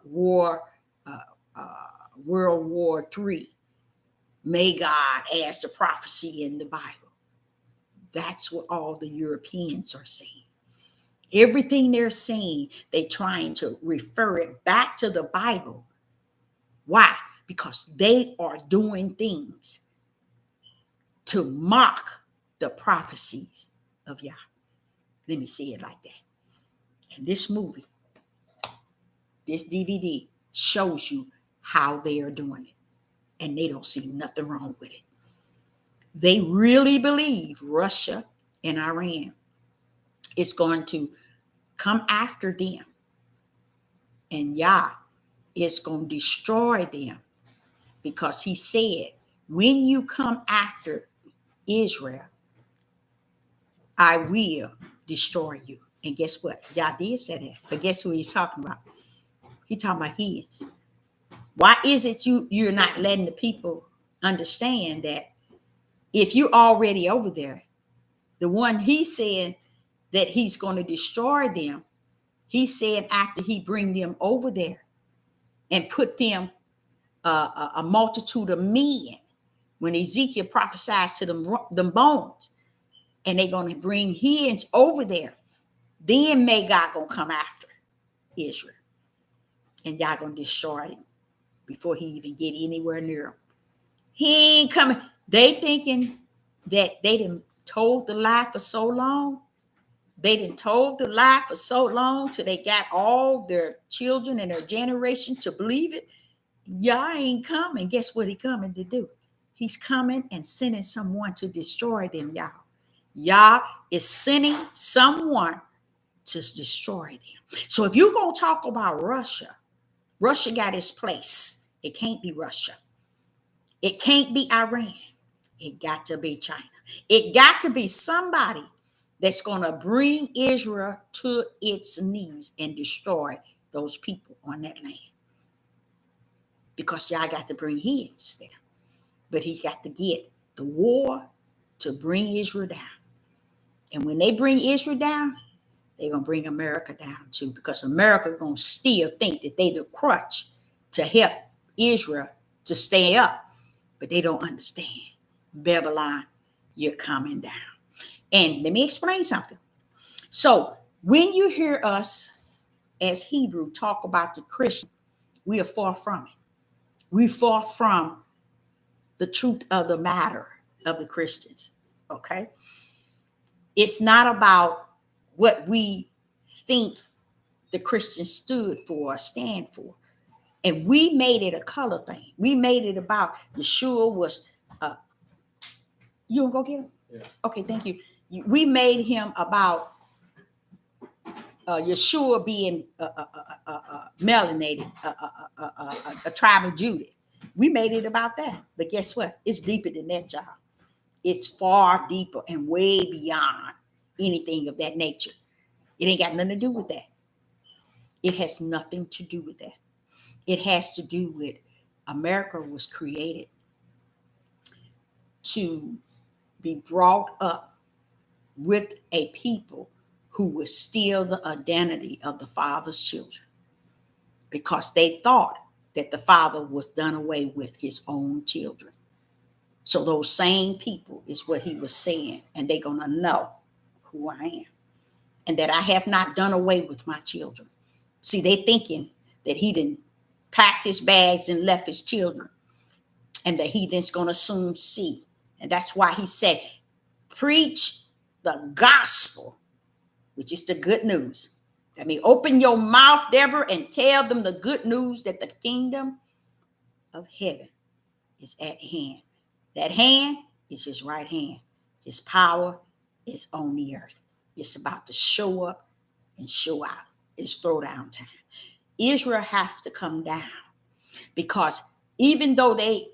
war, uh, uh, World War III. May God as the prophecy in the Bible. That's what all the Europeans are saying. Everything they're saying, they're trying to refer it back to the Bible. Why? Because they are doing things to mock the prophecies of Yah. Let me say it like that. And this movie, this DVD shows you how they are doing it. And they don't see nothing wrong with it. They really believe Russia and Iran is going to come after them. And Yah is going to destroy them. Because he said, when you come after Israel, I will destroy you. And guess what? Yah did say that. But guess who he's talking about? He's talking about his. Why is it you're not letting the people understand that if you're already over there, the one he said that he's going to destroy them, he said after he bring them over there and put them a multitude of men, when Ezekiel prophesies to them bones, and they're going to bring hens over there, then may God going to come after Israel. And y'all going to destroy him before he even get anywhere near him. He ain't coming. They thinking that they done told the lie for so long. They done told the lie for so long till they got all their children and their generation to believe it. Yah ain't coming. Guess what he coming to do? He's coming and sending someone to destroy them, y'all. Yah is sending someone to destroy them. So if you're going to talk about Russia, Russia got its place. It can't be Russia. It can't be Iran. It got to be China. It got to be somebody that's going to bring Israel to its knees and destroy those people on that land. Because y'all got to bring his there. But he got to get the war to bring Israel down. And when they bring Israel down, they're going to bring America down too. Because America is going to still think that they the crutch to help Israel to stay up. But they don't understand. Babylon, you're coming down. And let me explain something. So when you hear us as Hebrew talk about the Christian, we are far from it. We far from the truth of the matter of the Christians. Okay? It's not about what we think the Christians stood for or stand for. And we made it a color thing. We made it about Yeshua was, you want to go get him? Yeah. Okay, thank you. We made him about Yeshua being melanated, a tribe of Judah. We made it about that. But guess what? It's deeper than that, y'all. It's far deeper and way beyond anything of that nature. It ain't got nothing to do with that. It has nothing to do with that. It has to do with America was created to be brought up with a people who would steal the identity of the Father's children because they thought that the Father was done away with his own children. So those same people is what he was saying, and they're going to know who I am and that I have not done away with my children. See, they thinking that he didn't pack his bags and left his children and the heathen's going to soon see. And that's why he said, preach the gospel, which is the good news. I mean, open your mouth, Deborah, and tell them the good news that the kingdom of heaven is at hand. That hand is his right hand. His power is on the earth. It's about to show up and show out. It's throwdown time. Israel have to come down because even though they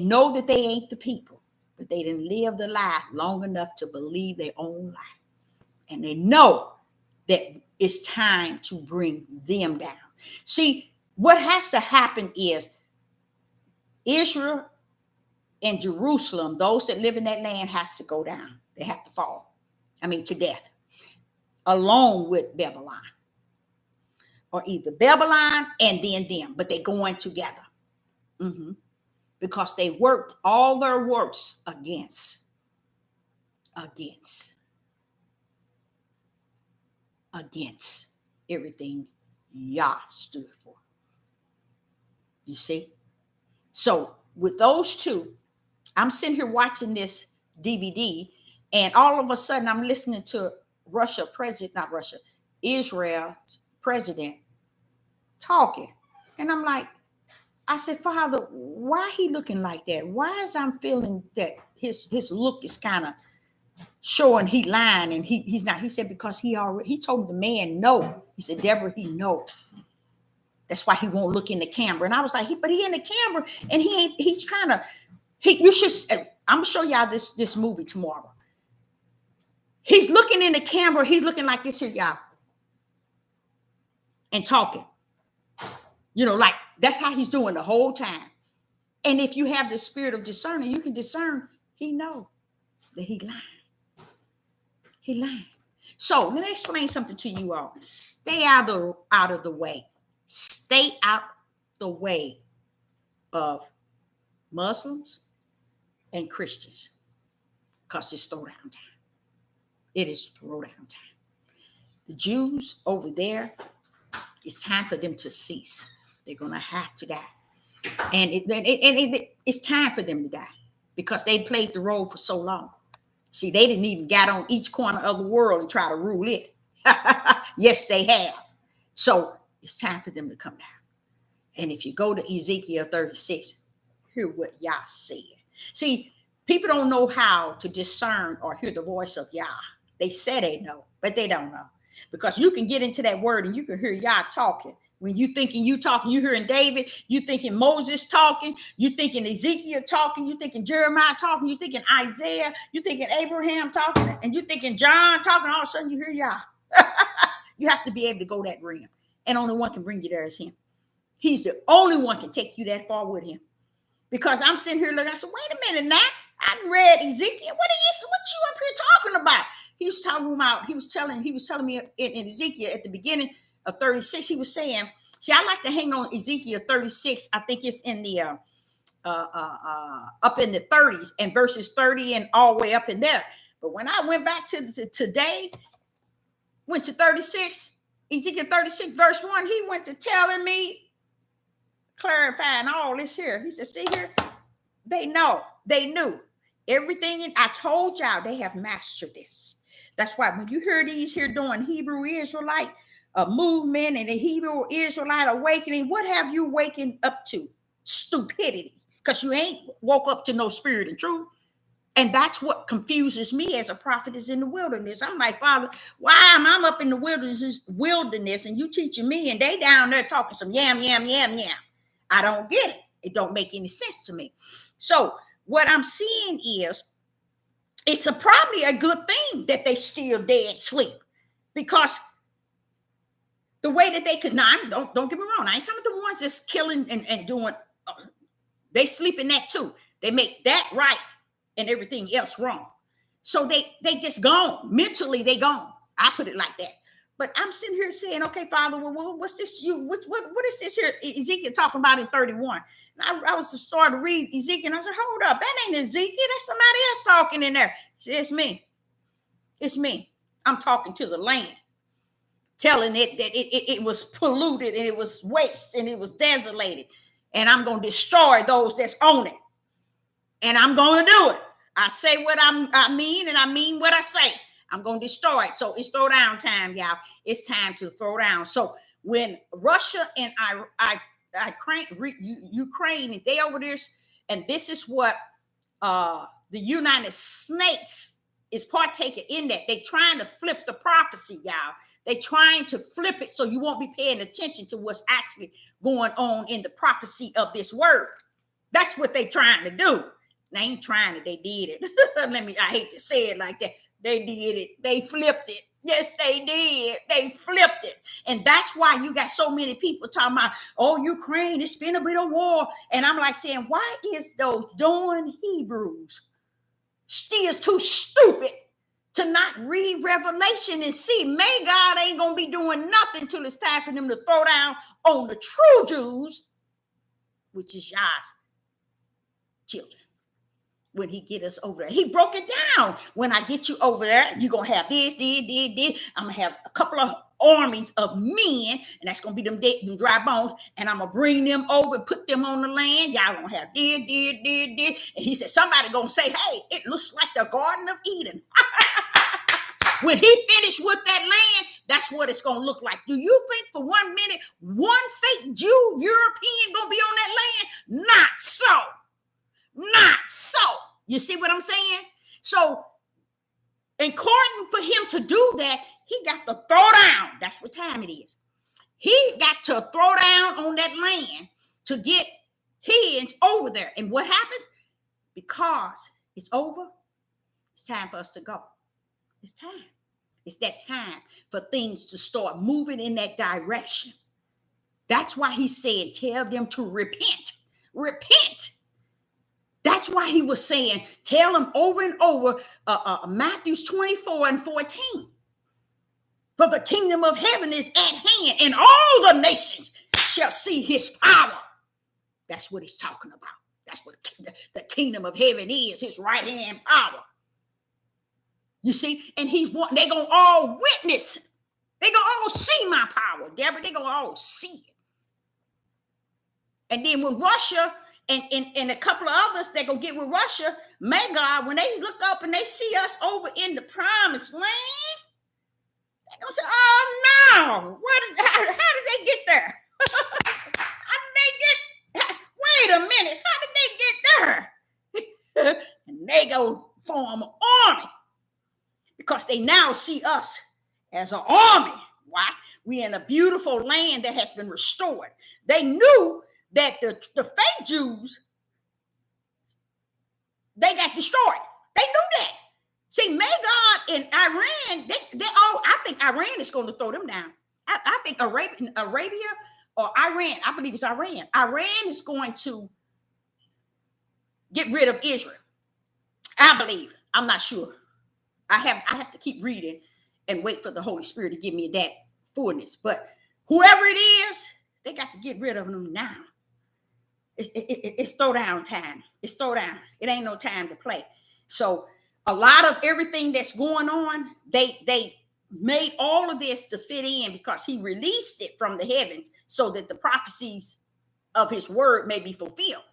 know that they ain't the people, but they didn't live the life long enough to believe their own life. And they know that it's time to bring them down. See, what has to happen is Israel and Jerusalem, those that live in that land, has to go down. They have to fall. I mean, to death, along with Babylon. Or either Babylon and then them, but they're going together. Because they worked all their works against everything Yah stood for. You see? So with those two, I'm sitting here watching this DVD, and all of a sudden I'm listening to Israel president talking. And I'm like, I said, Father, why he looking like that? Why is I'm feeling that his look is kind of showing he lying and he's not. He said, because he told the man no. He said, Deborah, he know. That's why he won't look in the camera. And I was like, but he in the camera and he's trying to, you should, I'm gonna show y'all this movie tomorrow. He's looking in the camera. He's looking like this here, y'all. And talking. Like that's how he's doing the whole time. And if you have the spirit of discerning, you can discern. He know that he lying. He lying. So let me explain something to you all. Stay out of the way. Stay out the way of Muslims and Christians, because it's throwdown time. It is throwdown time. The Jews over there, it's time for them to cease. They're going to have to die. And it's time for them to die because they played the role for so long. See, they didn't even get on each corner of the world and try to rule it. Yes, they have. So it's time for them to come down. And if you go to Ezekiel 36, hear what Yah said. See, people don't know how to discern or hear the voice of Yah. They say they know, but they don't know. Because you can get into that word and you can hear Yah talking. When you thinking you talking, you hearing David, you thinking Moses talking, you thinking Ezekiel talking, you thinking Jeremiah talking, you thinking Isaiah, you thinking Abraham talking, and you thinking John talking, all of a sudden you hear Yah. You have to be able to go that realm. And only one can bring you there is him. He's the only one can take you that far with him. Because I'm sitting here looking, I said, wait a minute now. I done read Ezekiel. What you up here talking about? He was talking about, he was telling me in Ezekiel at the beginning of 36, he was saying, see, I like to hang on Ezekiel 36. I think it's in the up in the 30s and verses 30 and all the way up in there. But when I went back to today, went to 36, Ezekiel 36 verse 1, he went to telling me, clarifying all this here. He said, see here, they knew everything. And I told y'all they have mastered this. That's why when you hear these here doing Hebrew Israelite movement and the Hebrew Israelite awakening, what have you waken up to? Stupidity, because you ain't woke up to no spirit and truth. And that's what confuses me as a prophetess in the wilderness. I'm like, Father, why am I up in the wilderness and you teaching me and they down there talking some yam. I don't get it. It don't make any sense to me. So what I'm seeing is it's probably a good thing that they still dead sleep, because the way that they could, don't get me wrong. I ain't talking about the ones that's killing and doing, they sleep in that too. They make that right and everything else wrong. So they just gone. Mentally, they gone. I put it like that. But I'm sitting here saying, okay, Father, well, what's this? What is this here? Ezekiel talking about in 31. And I was starting to read Ezekiel, and I said, hold up, that ain't Ezekiel. That's somebody else talking in there. He said, it's me. It's me. I'm talking to the land, telling it that it was polluted and it was waste and it was desolated. And I'm going to destroy those that's on it. And I'm going to do it. I say what I mean, and I mean what I say. I'm going to destroy it. So it's throwdown time, y'all. It's time to throw down. So when Russia and Ukraine, if they over there, and this is what the United States is partaking in that. They trying to flip the prophecy, y'all. They trying to flip it so you won't be paying attention to what's actually going on in the prophecy of this word. That's what they trying to do. They ain't trying it. They did it. I hate to say it like that. They did it. They flipped it. Yes, they did. They flipped it. And that's why you got so many people talking about, oh, Ukraine is finna be a war. And I'm like saying, why is those darn Hebrews still too stupid to not read Revelation and see? May God ain't going to be doing nothing till it's time for them to throw down on the true Jews, which is Yah's children. When he get us over there, he broke it down. When I get you over there, you're going to have this. I'm going to have a couple of armies of men, and that's going to be them dead, them dry bones, and I'm going to bring them over and put them on the land. Y'all going to have this. And he said, somebody going to say, hey, it looks like the Garden of Eden. When he finished with that land, that's what it's going to look like. Do you think for 1 minute, one fake Jew, European going to be on that land? Not so. Not so. You see what I'm saying? So, according for him to do that, he got to throw down. That's what time it is. He got to throw down on that land to get his over there. And what happens? Because it's over, it's time for us to go. It's time. It's that time for things to start moving in that direction. That's why he said, tell them to repent. Repent. That's why he was saying, tell them over and over, Matthew 24:14. For the kingdom of heaven is at hand, and all the nations shall see his power. That's what he's talking about. That's what the kingdom of heaven is, his right hand power. You see, and they're going to all witness. They're going to all see my power, Deborah. They're going to all see it. And then when Russia and a couple of others that go get with Russia, may God, when they look up and they see us over in the promised land, they're going to say, oh no, how did they get there? How did they get, wait a minute, how did they get there? And they go form an army because they now see us as an army. Why? We're in a beautiful land that has been restored. They knew that the fake Jews, they got destroyed. They knew that. See, may God in Iran, I think Iran is going to throw them down. I think Arabia or Iran, I believe it's Iran. Iran is going to get rid of Israel. I believe. I'm not sure. I have to keep reading and wait for the Holy Spirit to give me that fullness. But whoever it is, they got to get rid of them now. It's throwdown time. It's throwdown. It ain't no time to play. So a lot of everything that's going on, they made all of this to fit in because he released it from the heavens so that the prophecies of his word may be fulfilled.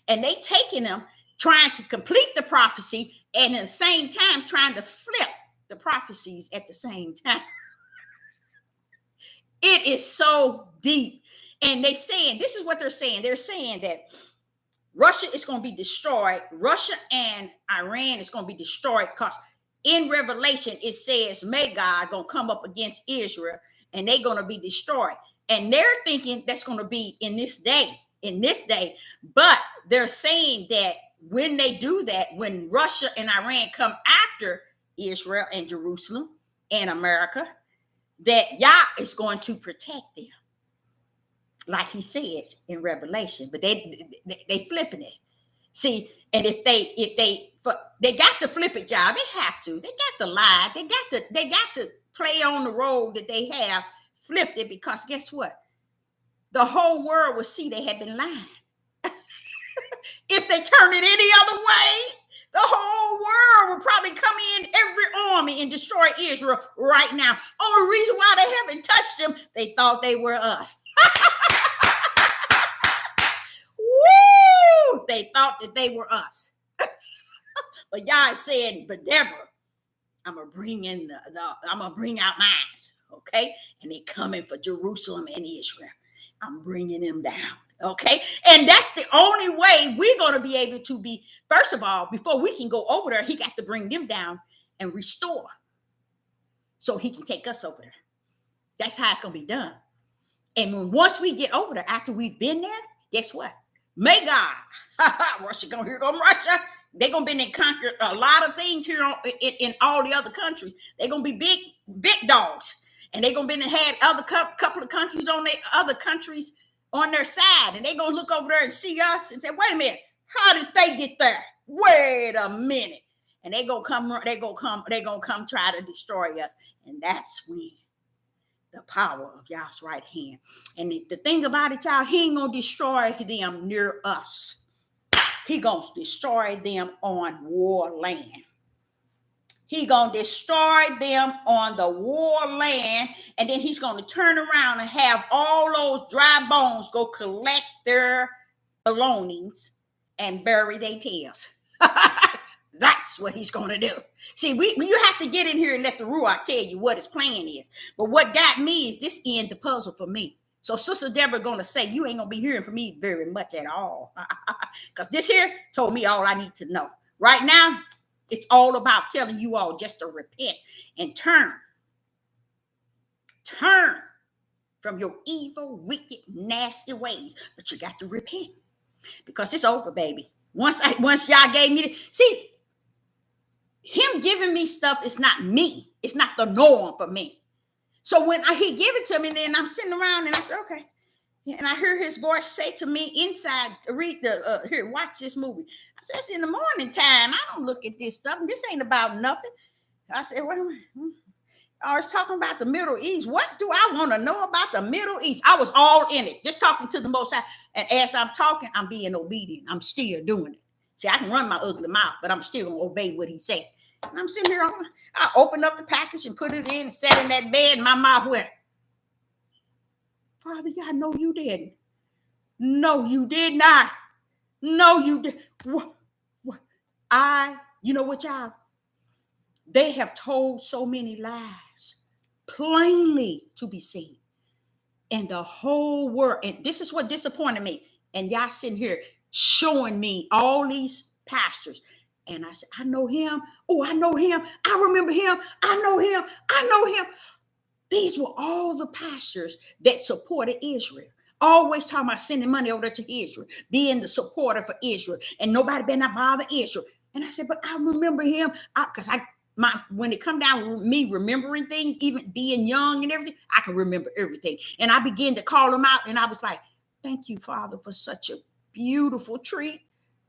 And they taking them, trying to complete the prophecy, and at the same time trying to flip the prophecies at the same time. It is so deep. And they saying, this is what they're saying. They're saying that Russia is going to be destroyed. Russia and Iran is going to be destroyed because in Revelation, it says, Magog going to come up against Israel and they're going to be destroyed. And they're thinking that's going to be in this day. But they're saying that when they do that, when Russia and Iran come after Israel and Jerusalem and America, that Yah is going to protect them. Like he said in Revelation, but they flipping it. See, and if they got to flip it, y'all. They have to. They got to lie. They got to play on the road that they have flipped it because guess what? The whole world will see they have been lying. If they turn it any other way, the whole world will probably come in, every army, and destroy Israel right now. Only reason why they haven't touched them, they thought they were us. Woo! They thought that they were us. But Yah said, but Deborah, I'm gonna bring in I'm gonna bring out mines, okay? And they coming for Jerusalem and Israel. I'm bringing them down, okay? And that's the only way we're gonna be able to be. First of all, before we can go over there, he got to bring them down and restore, so he can take us over there. That's how it's gonna be done. And once we get over there, after we've been there, guess what? May God, Russia gonna hear them, Russia. They're going to be and conquer a lot of things here in all the other countries. They're going to be big dogs. And they're going to be and had other couple of countries on their other countries on their side. And they're going to look over there and see us and say, wait a minute, how did they get there? Wait a minute. And they're going to come try to destroy us. And that's when the power of y'all's right hand. And the thing about it, y'all, he ain't going to destroy them near us. He going to destroy them on war land. He going to destroy them on the war land, and then he's going to turn around and have all those dry bones go collect their belongings and bury their tails. That's what he's going to do. See, you have to get in here and let the Ruach tell you what his plan is. But what got me is this end the puzzle for me. So Sister Deborah going to say, you ain't going to be hearing from me very much at all. Because this here told me all I need to know. Right now, it's all about telling you all just to repent and turn. Turn from your evil, wicked, nasty ways. But you got to repent. Because it's over, baby. Once y'all gave me see, him giving me stuff is not me. It's not the norm for me. So when he gave it to me, then I'm sitting around and I said, okay. And I hear his voice say to me inside, read here, watch this movie. I said, it's in the morning time. I don't look at this stuff. This ain't about nothing. I said, wait a minute. I was talking about the Middle East. What do I want to know about the Middle East? I was all in it, just talking to the Most High. And as I'm talking, I'm being obedient. I'm still doing it. See, I can run my ugly mouth, but I'm still going to obey what he said. And I'm sitting here, I opened up the package and put it in and sat in that bed, and my mouth went, Father, I know you didn't. No, you did not. No, you did. What? You know what, y'all? They have told so many lies, plainly to be seen. And the whole world, and this is what disappointed me. And y'all sitting here showing me all these pastors. And I said, I know him. Oh, I know him. I remember him. I know him. I know him. These were all the pastors that supported Israel. Always talking about sending money over to Israel, being the supporter for Israel. And nobody better not bother Israel. And I said, but I remember him. Because when it come down to me remembering things, even being young and everything, I can remember everything. And I began to call him out. And I was like, thank you, Father, for such a beautiful treat.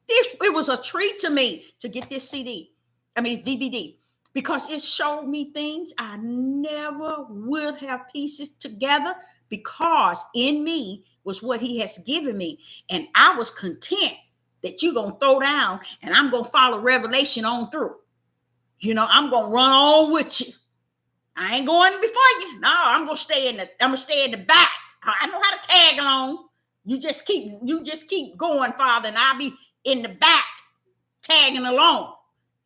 It was a treat to me to get this DVD, because it showed me things I never would have pieces together, because in me was what he has given me. And I was content that you're going to throw down and I'm going to follow revelation on through. You know, I'm going to run on with you. I ain't going before you. No, I'm going to stay in the back. I know how to tag along. You just keep going, Father, and I'll be in the back tagging along.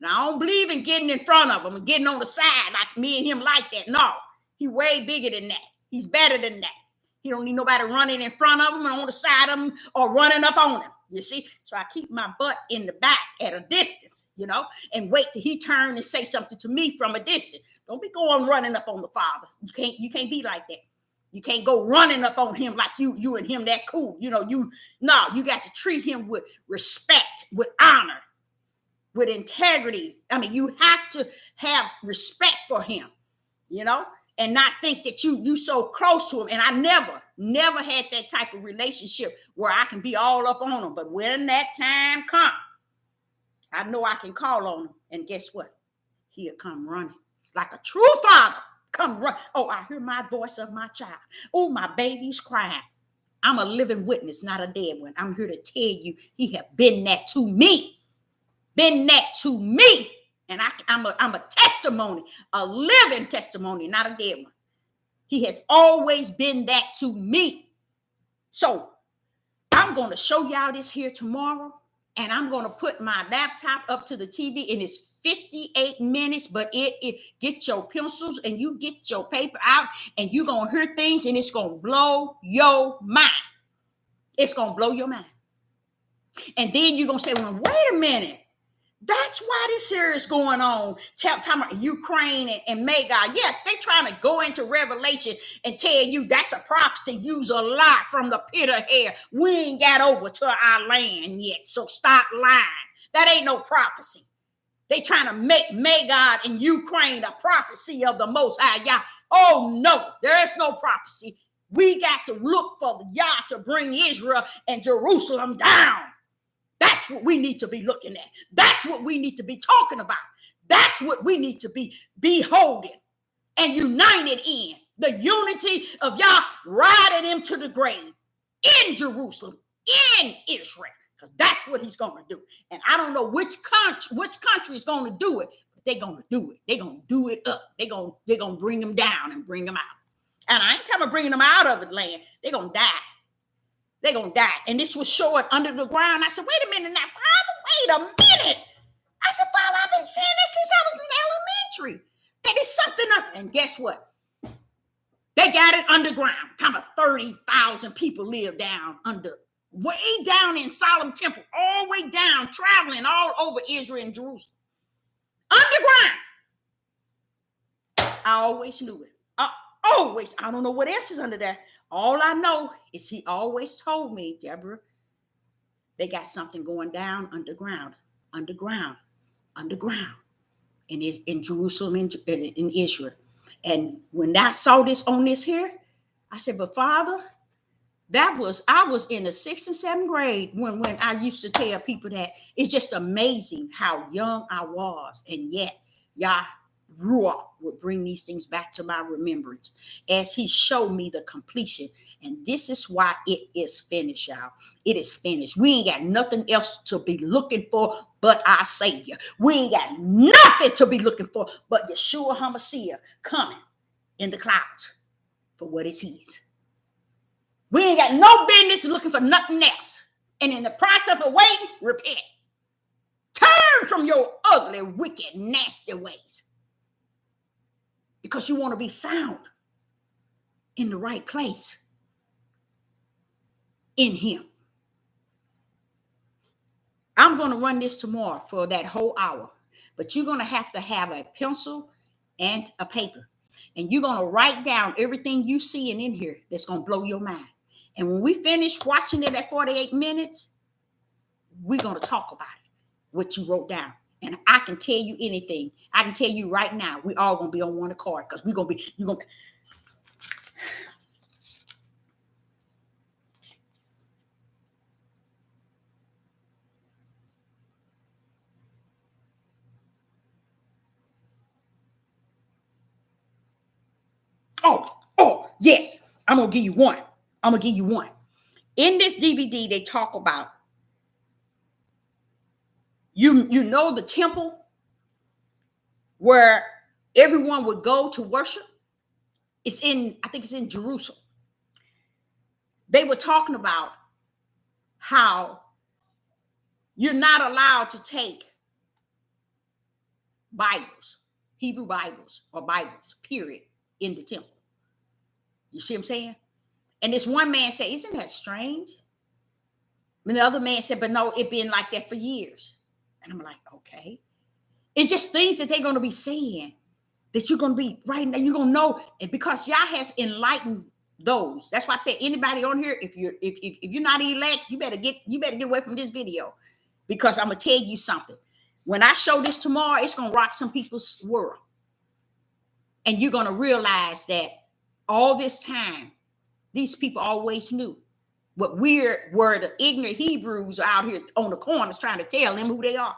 Now, I don't believe in getting in front of him and getting on the side like me and him like that. No, he's way bigger than that. He's better than that. He don't need nobody running in front of him and on the side of him or running up on him. You see? So I keep my butt in the back at a distance, and wait till he turn and say something to me from a distance. Don't be going running up on the Father. You can't be like that. You can't go running up on him like you and him that cool. You got to treat him with respect, with honor, with integrity. I mean, you have to have respect for him, and not think that you so close to him. And I never had that type of relationship where I can be all up on him. But when that time comes, I know I can call on him. And guess what? He'll come running like a true father. Come run. Oh, I hear my voice of my child. Oh, my baby's crying. I'm a living witness, not a dead one. I'm here to tell you, he have been that to me. Been that to me. And I'm a testimony, a living testimony, not a dead one. He has always been that to me. So I'm going to show y'all this here tomorrow. And I'm going to put my laptop up to the TV, and it's 58 minutes, but it get your pencils and you get your paper out, and you're going to hear things, and it's going to blow your mind. It's going to blow your mind. And then you're going to say, well, wait a minute. That's why this here is going on. Talking about Ukraine and Magog. Yeah, they trying to go into Revelation and tell you that's a prophecy. Use a lot from the pit of hell. We ain't got over to our land yet, so stop lying. That ain't no prophecy. They trying to make Magog and Ukraine a prophecy of the Most High Yah. Oh no, there is no prophecy. We got to look for Yah to bring Israel and Jerusalem down. That's what we need to be looking at. That's what we need to be talking about. That's what we need to be beholding and united in. The unity of Yah riding him to the grave in Jerusalem, in Israel, because that's what he's going to do. And I don't know which country is going to do it, but they're going to do it. They're going to do it up. They're going to bring them down and bring them out. And I ain't talking about bringing them out of the land. They're going to die. They're going to die. And this was showing under the ground. I said, wait a minute now, Father, wait a minute. I said, Father, I've been saying this since I was in elementary. That is something up. And guess what? They got it underground. Talking about 30,000 people live down under, way down in Solomon Temple, all the way down, traveling all over Israel and Jerusalem. Underground. I always knew it. I don't know what else is under there. All I know is he always told me, Deborah, they got something going down underground, and in Jerusalem, in Israel. And when I saw this on this here, I said, but Father, I was in the 6th and 7th grade when I used to tell people that. It's just amazing how young I was, and yet Yah Ruach would bring these things back to my remembrance as he showed me the completion. And this is why it is finished, y'all. It is finished. We ain't got nothing else to be looking for but our Savior. We ain't got nothing to be looking for but Yeshua HaMashiach coming in the clouds for what is his. We ain't got no business looking for nothing else. And in the process of waiting, repent. Turn from your ugly, wicked, nasty ways. Because you want to be found in the right place in him. I'm going to run this tomorrow for that whole hour, but you're going to have a pencil and a paper, and you're going to write down everything you see in here that's going to blow your mind. And when we finish watching it at 48 minutes, we're going to talk about it, what you wrote down. And I can tell you anything. I can tell you right now, we all going to be on one accord, because you're going to be. Oh, yes. I'm going to give you one. In this DVD, they talk about, you know, the temple where everyone would go to worship. I think it's in Jerusalem. They were talking about how you're not allowed to take Bibles, Hebrew Bibles or Bibles, period, in the temple. You see what I'm saying? And this one man said, isn't that strange? And the other man said, but no, it's been like that for years. And I'm like, okay. It's just things that they're going to be saying that you're going to be right now. You're going to know. And because Yah has enlightened those. That's why I said anybody on here, if you're not elect, you better get away from this video, because I'm going to tell you something. When I show this tomorrow, it's going to rock some people's world. And you're going to realize that all this time, these people always knew. What we're the ignorant Hebrews out here on the corners trying to tell them who they are.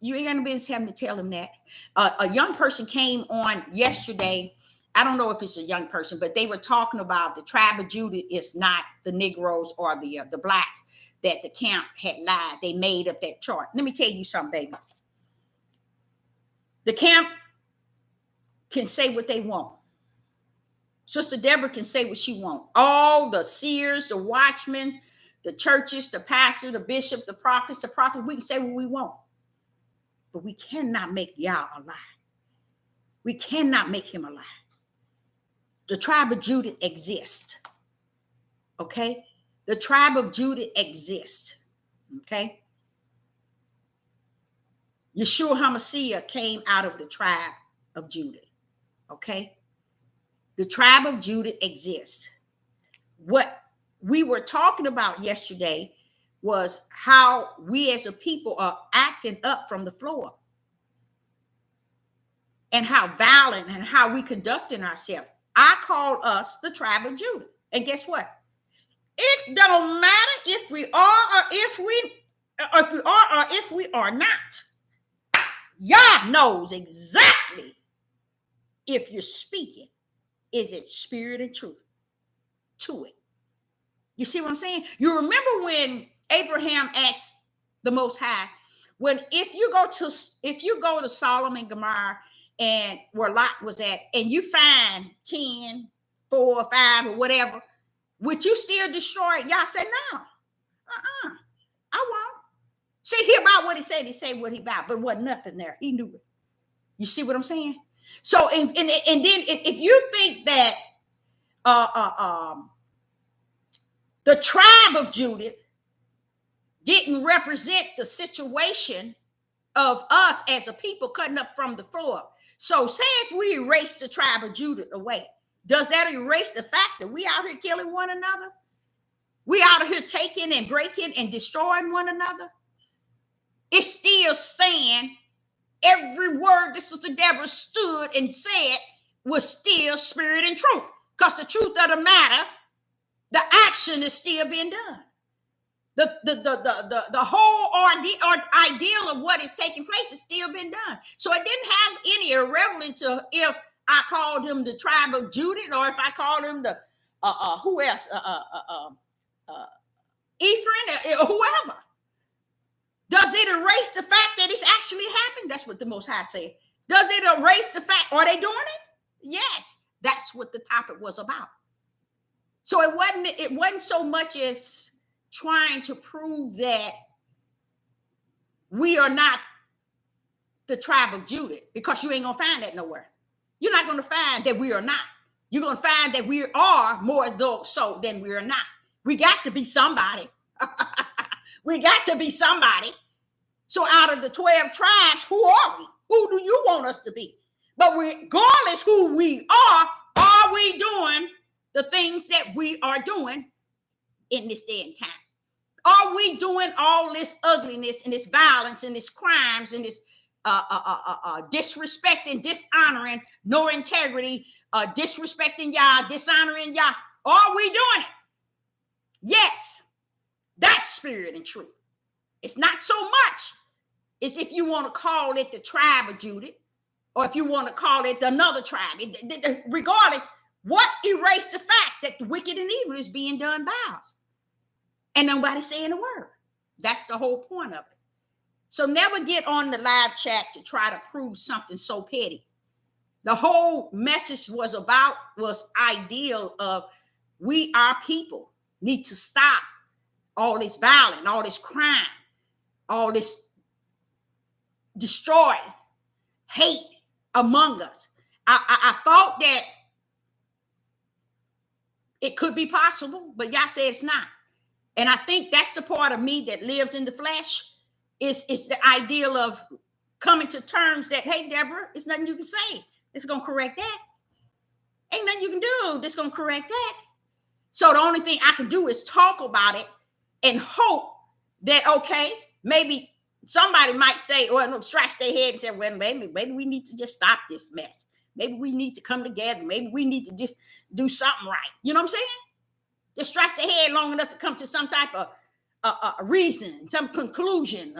You ain't got no business having to tell them that. A young person came on yesterday. I don't know if it's a young person, but they were talking about the tribe of Judah is not the Negroes or the blacks, that the camp had lied. They made up that chart. Let me tell you something, baby. The camp can say what they want. Sister Deborah can say what she wants. All the seers, the watchmen, the churches, the pastor, the bishop, the prophets, we can say what we want. But we cannot make Yah a lie. We cannot make him a lie. The tribe of Judah exists. Okay? The tribe of Judah exists. Okay? Yeshua HaMashiach came out of the tribe of Judah. Okay? The tribe of Judah exists. What we were talking about yesterday was how we as a people are acting up from the floor, and how violent and how we conducting ourselves. I call us the tribe of Judah. And guess what? It don't matter if we are or if we are not. Yah knows exactly if you're speaking. Is it spirit and truth to it? You see what I'm saying? You remember when Abraham asked the Most High, if you go to Sodom and Gomorrah and where Lot was at, and you find 10, 4, or 5 or whatever, would you still destroy it? Y'all said no. I won't. See, he about what he said. He said what he about, but wasn't nothing there. He knew it. You see what I'm saying? So, and then if you think that the tribe of Judah didn't represent the situation of us as a people cutting up from the floor. So say if we erase the tribe of Judah away, does that erase the fact that we out here killing one another? We out here taking and breaking and destroying one another? It's still saying every word that Sister Deborah stood and said was still spirit and truth. Because the truth of the matter, the action is still being done. The whole ideal of what is taking place is still been done. So it didn't have any irrelevance to if I called him the tribe of Judah or if I called him the who else Ephraim or whoever. Does it erase the fact that it's actually happened? That's what the Most High said. Does it erase the fact? Are they doing it? Yes, that's what the topic was about. So it wasn't so much as trying to prove that we are not the tribe of Judah, because you ain't gonna find that nowhere. You're not gonna find that we are not. You're gonna find that we are more so than we are not. We got to be somebody. We got to be somebody. So out of the 12 tribes, who are we? Who do you want us to be? But regardless who we are we doing the things that we are doing in this day and time? Are we doing all this ugliness and this violence and this crimes and this disrespecting, dishonoring, no integrity, disrespecting Yah, dishonoring Yah? Are we doing it? Yes, that's spirit and truth. It's not so much as if you want to call it the tribe of Judah, or if you want to call it another tribe. Regardless, what erased the fact that the wicked and evil is being done by us? And nobody's saying a word. That's the whole point of it. So never get on the live chat to try to prove something so petty. The whole message was ideal of we, our people, need to stop all this violence, all this crime, all this destroy, hate among us. I thought that it could be possible, but y'all say it's not. And I think that's the part of me that lives in the flesh. Is the ideal of coming to terms that, hey, Deborah, it's nothing you can say. It's going to correct that. Ain't nothing you can do that's going to correct that. So the only thing I can do is talk about it and hope that, okay, maybe somebody might say, or scratch their head and say, well, maybe we need to just stop this mess. Maybe we need to come together. Maybe we need to just do something right. You know what I'm saying? Just scratch their head long enough to come to some type of reason, some conclusion,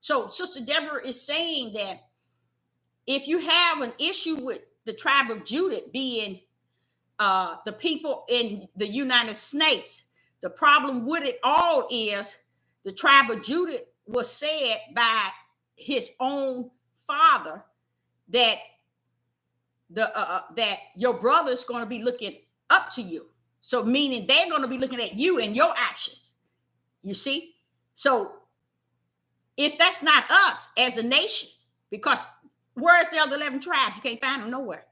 So Sister Deborah is saying that if you have an issue with the tribe of Judah being the people in the United States, the problem with it all is the tribe of Judah was said by his own father that that your brother's going to be looking up to you. So meaning they're going to be looking at you and your actions. You see? So if that's not us as a nation, because where's the other 11 tribes? You can't find them nowhere.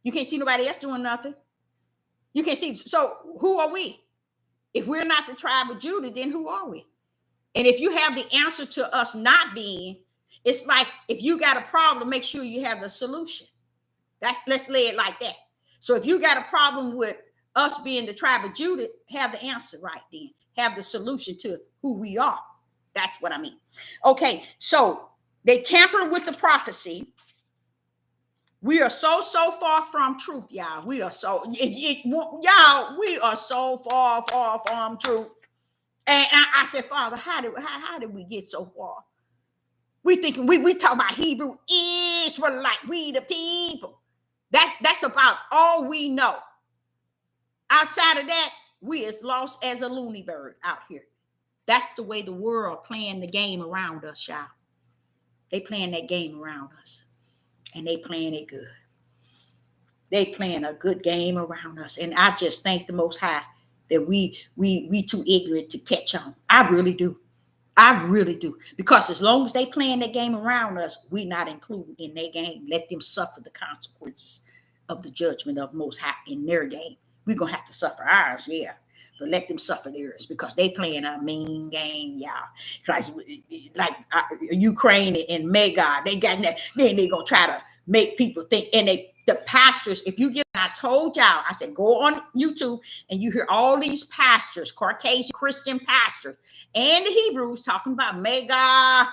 You can't see nobody else doing nothing. You can't see. So who are we? If we're not the tribe of Judah, then who are we? And if you have the answer to us not being, It's like if you got a problem, make sure you have the solution. Let's lay it like that. So if you got a problem with us being the tribe of Judah, have the answer right then. Have the solution to who we are. That's what I mean. Okay, so they tamper with the prophecy. We are so far from truth, y'all. We are so y'all. We are so far from truth. And I said, Father, how did we get so far? We thinking we talk about Hebrew Israelite, we the people. That's about all we know. Outside of that, we as lost as a loony bird out here. That's the way the world playing the game around us, y'all. They playing that game around us, and they playing it good. They playing a good game around us, and I just thank the Most High that we too ignorant to catch on. I really do. I really do. Because as long as they playing that game around us, we not included in their game. Let them suffer the consequences of the judgment of Most High in their game. We're going to have to suffer ours, yeah. But let them suffer theirs because they playing a mean game, y'all. Like Ukraine and Magog, they got that. Then they going to try to make people think. And the pastors, if you get, I told y'all, I said, go on YouTube and you hear all these pastors, Caucasian Christian pastors, and the Hebrews talking about Magog.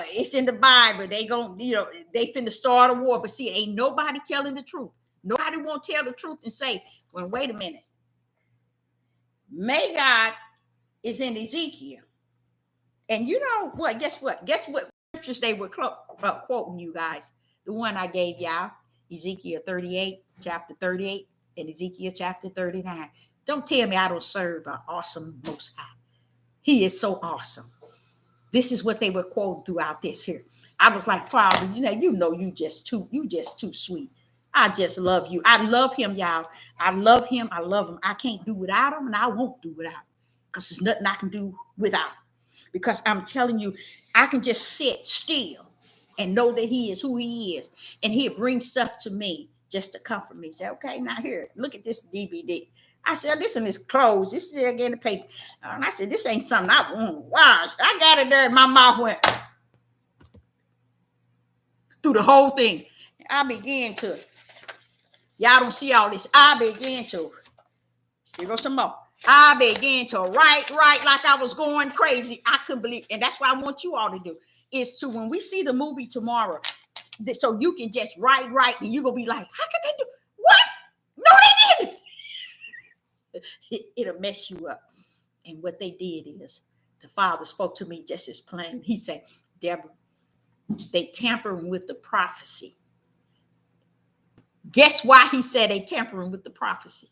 It's in the Bible. They going, they finna start a war. But see, ain't nobody telling the truth. Nobody won't tell the truth and say, well, wait a minute. Magog is in Ezekiel. And you know what? Guess what? Guess what scriptures they were quoting, you guys? The one I gave y'all, Ezekiel 38, chapter 38, and Ezekiel chapter 39. Don't tell me I don't serve an awesome Most High. He is so awesome. This is what they were quoting throughout this here. I was like, Father, you just too sweet. I just love you. I love him, y'all. I love him. I love him. I can't do without him, and I won't do without him because there's nothing I can do without him. Because I'm telling you, I can just sit still and know that he is who he is. And he'll bring stuff to me just to comfort me. Say, okay, now here, look at this DVD. I said, this one is closed. This is again the paper. And I said, this ain't something I want to watch. I got it there. My mouth went through the whole thing. I began to, y'all don't see all this. I began to, here goes some more. I began to write like I was going crazy. I couldn't believe, and that's what I want you all to do, is to, when we see the movie tomorrow, so you can just write, and you're going to be like, how could they do, what? No, they didn't. It'll mess you up. And what they did is, the Father spoke to me just as plain. He said, Deborah, they tampering with the prophecy. Guess why he said they tampering with the prophecy?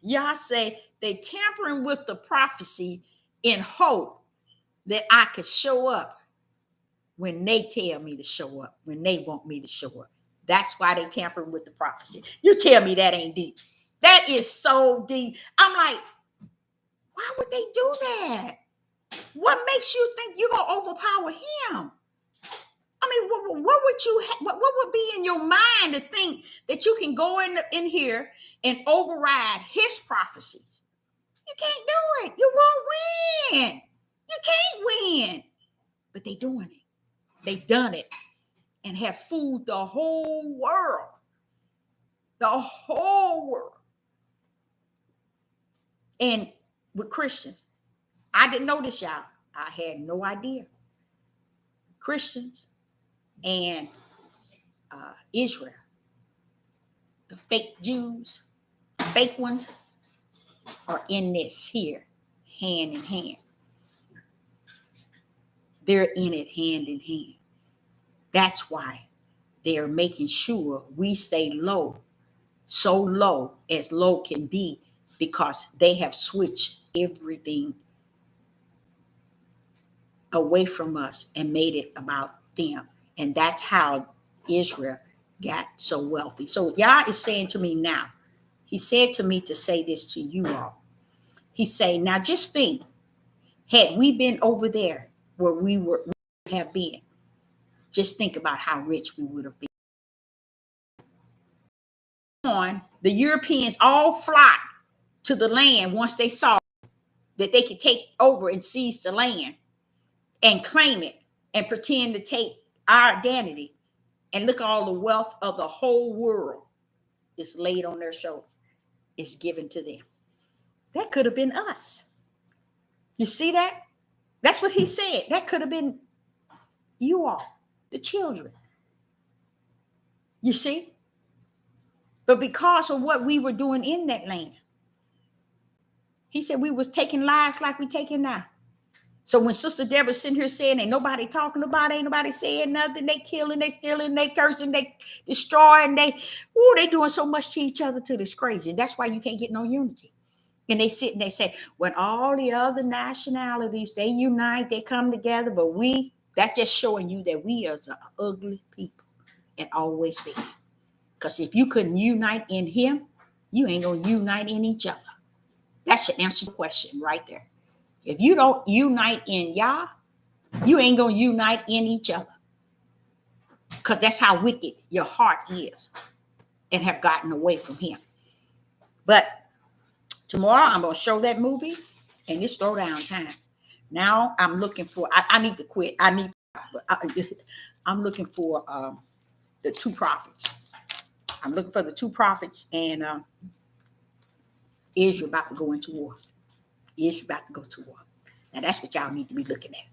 Y'all say they tampering with the prophecy in hope that I could show up when they tell me to show up, when they want me to show up. That's why they tampering with the prophecy. You tell me that ain't deep. That is so deep. I'm like, why would they do that? What makes you think you're going to overpower him? I mean, what would be in your mind to think that you can go in here and override his prophecies? You can't do it. You won't win. You can't win. But they doing it. They've done it and have fooled the whole world. The whole world. And with Christians, I didn't know this, y'all. I had no idea. Christians and Israel, the fake Jews, fake ones, are in this here, hand in hand. They're in it hand in hand. That's why they're making sure we stay low, so low as low can be, because they have switched everything away from us and made it about them. And that's how Israel got so wealthy. So Yah is saying to me now, he said to me to say this to you all. He said, now just think, had we been over there where we have been, just think about how rich we would have been. The Europeans all flocked to the land once they saw that they could take over and seize the land and claim it and pretend to take our identity, and look at all the wealth of the whole world is laid on their shoulders. It's given to them. That could have been us. You see that? That's what he said. That could have been you all, the children. You see? But because of what we were doing in that land, he said we was taking lives like we taking now. So when Sister Deborah's sitting here saying ain't nobody talking about it, ain't nobody saying nothing, they killing, they stealing, they cursing, they destroying, they doing so much to each other till it's crazy. That's why you can't get no unity. And they sit and they say, when all the other nationalities, they unite, they come together, but that's just showing you that we are an ugly people and always be. Because if you couldn't unite in him, you ain't going to unite in each other. That should answer the question right there. If you don't unite in Yah, you ain't going to unite in each other. Because that's how wicked your heart is and have gotten away from him. But tomorrow I'm going to show that movie and it's throwdown time. Now I'm looking for, I need to quit. I'm looking for the two prophets. I'm looking for the two prophets, and Israel about to go into war. Israel about to go to war. Now that's what y'all need to be looking at.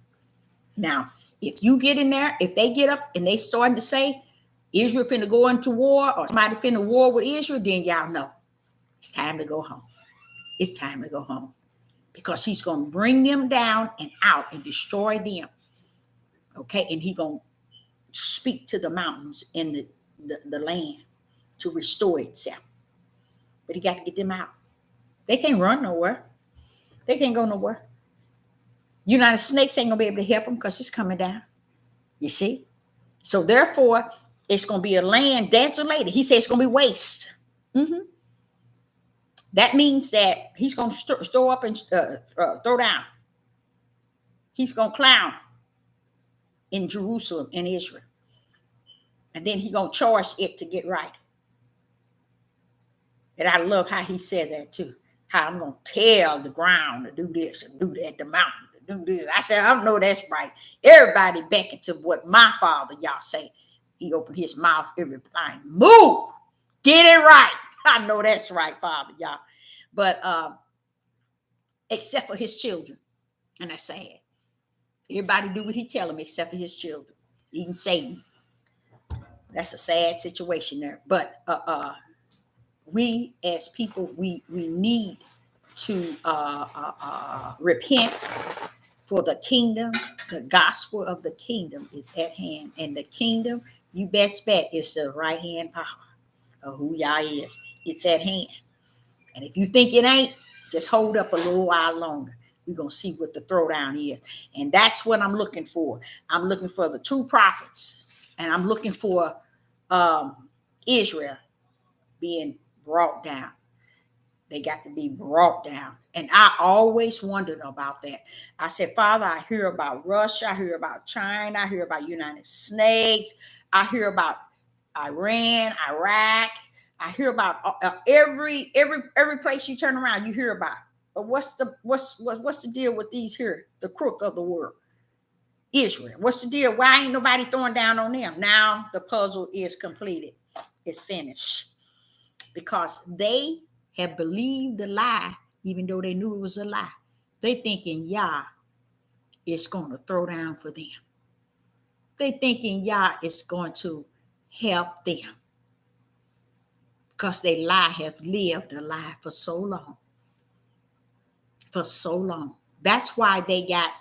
Now, if you get in there, if they get up and they starting to say Israel finna go into war or somebody finna war with Israel, then y'all know it's time to go home. It's time to go home, because he's going to bring them down and out and destroy them. Okay, and he's going to speak to the mountains and the land to restore itself. But he got to get them out. They can't run nowhere. They can't go nowhere. United Snakes ain't going to be able to help them because it's coming down. You see? So therefore, it's going to be a land desolated. He says it's going to be waste. Mm-hmm. That means that he's going to throw up and throw down. He's going to clown in Jerusalem and Israel. And then he's going to charge it to get right. And I love how he said that too. How I'm going to tell the ground to do this and do that, the mountain to do this. I said, I know that's right. Everybody beckon to what my father, y'all say. He opened his mouth, everything. Move. Get it right. I know that's right, Father, y'all. But except for his children. And that's sad. Everybody do what he tell them except for his children. Even Satan. That's a sad situation there. But we as people, we need to repent, for the kingdom, the gospel of the kingdom is at hand. And the kingdom, you bet is the right hand power of who Yah is. It's at hand. And if you think it ain't, just hold up a little while longer. We're going to see what the throwdown is. And that's what I'm looking for. I'm looking for the two prophets. And I'm looking for Israel being brought down. They got to be brought down. And I always wondered about that. I said, Father, I hear about Russia. I hear about China. I hear about United States. I hear about Iran, Iraq. I hear about every place you turn around, you hear about. But what's the deal with these here, the crook of the world? Israel. What's the deal? Why ain't nobody throwing down on them? Now the puzzle is completed. It's finished. Because they have believed the lie, even though they knew it was a lie. They thinking Yah is going to throw down for them. They thinking Yah is going to help them. Because they have lived a lie for so long. For so long. That's why they got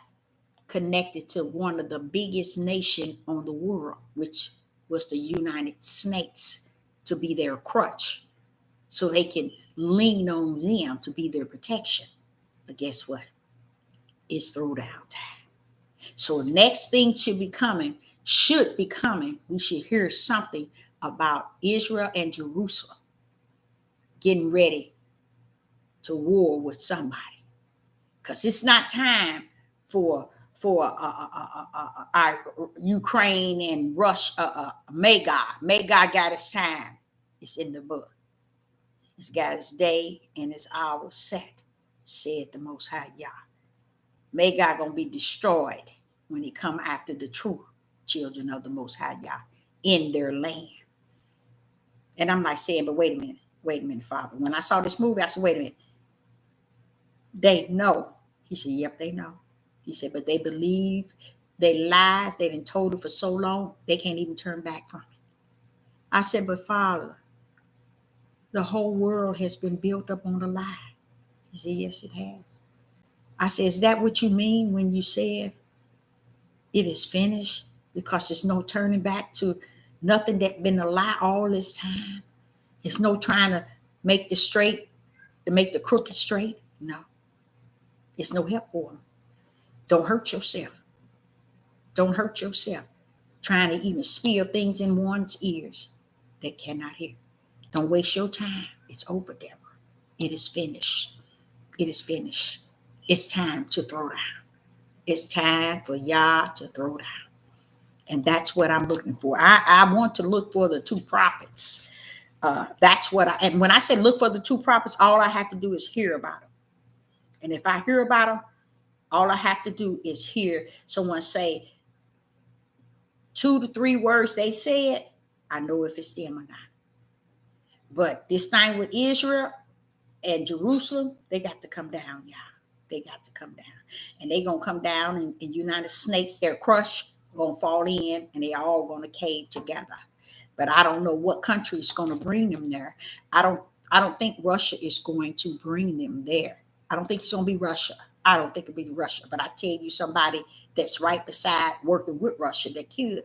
connected to one of the biggest nations on the world, which was the United States, to be their crutch. So they can lean on them to be their protection. But guess what? It's throwdown time. So next thing should be coming. We should hear something about Israel and Jerusalem getting ready to war with somebody. Because it's not time for Ukraine and Russia. Magog got his time. It's in the book. He's got his day and his hour set, said the Most High Yah. Magog gonna be destroyed when he come after the true children of the Most High Yah in their land. And I'm like saying, but wait a minute, Father. When I saw this movie, I said, wait a minute. They know. He said, yep, they know. He said, but they believed, they lied, they done told it for so long, they can't even turn back from it. I said, but Father, the whole world has been built up on a lie. He said, yes, it has. I said, is that what you mean when you said it is finished? Because there's no turning back to nothing that been a lie all this time. There's no trying to make the straight, to make the crooked straight. No. There's no help for them. Don't hurt yourself. Don't hurt yourself trying to even spill things in one's ears that cannot hear. Don't waste your time. It's over, Deborah. It is finished. It is finished. It's time to throw down. It's time for Yah to throw down. And that's what I'm looking for. I want to look for the two prophets. That's what and when I say look for the two prophets, all I have to do is hear about them. And if I hear about them, all I have to do is hear someone say 2 to 3 words they said, I know if it's them or not. But this thing with Israel and Jerusalem, they got to come down, y'all. They got to come down. And they're going to come down and United Snakes, they're crushed, going to fall in, and they all going to cave together. But I don't know what country is going to bring them there. I don't think Russia is going to bring them there. I don't think it's going to be Russia. I don't think it'll be Russia. But I tell you, somebody that's right beside working with Russia that could,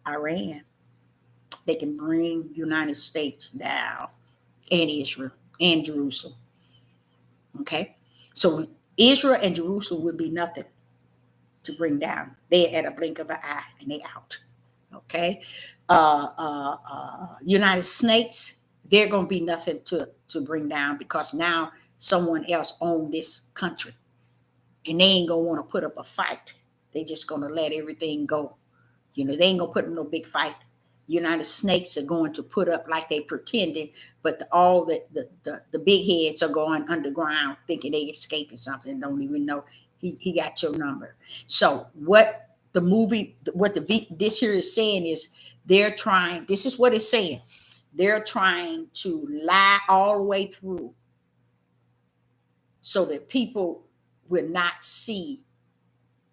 Iran. They can bring United States down, and Israel and Jerusalem. Okay? So Israel and Jerusalem would be nothing to bring down. They're at a blink of an eye, and they out. Okay? United States, they're going to be nothing to bring down because now someone else owns this country. And they ain't going to want to put up a fight. They just going to let everything go. You know, they ain't going to put up no big fight. United Snakes are going to put up like they pretending, but all the big heads are going underground thinking they escaping something, don't even know he got your number. So what this here is saying is they're trying, this is what it's saying. They're trying to lie all the way through so that people will not see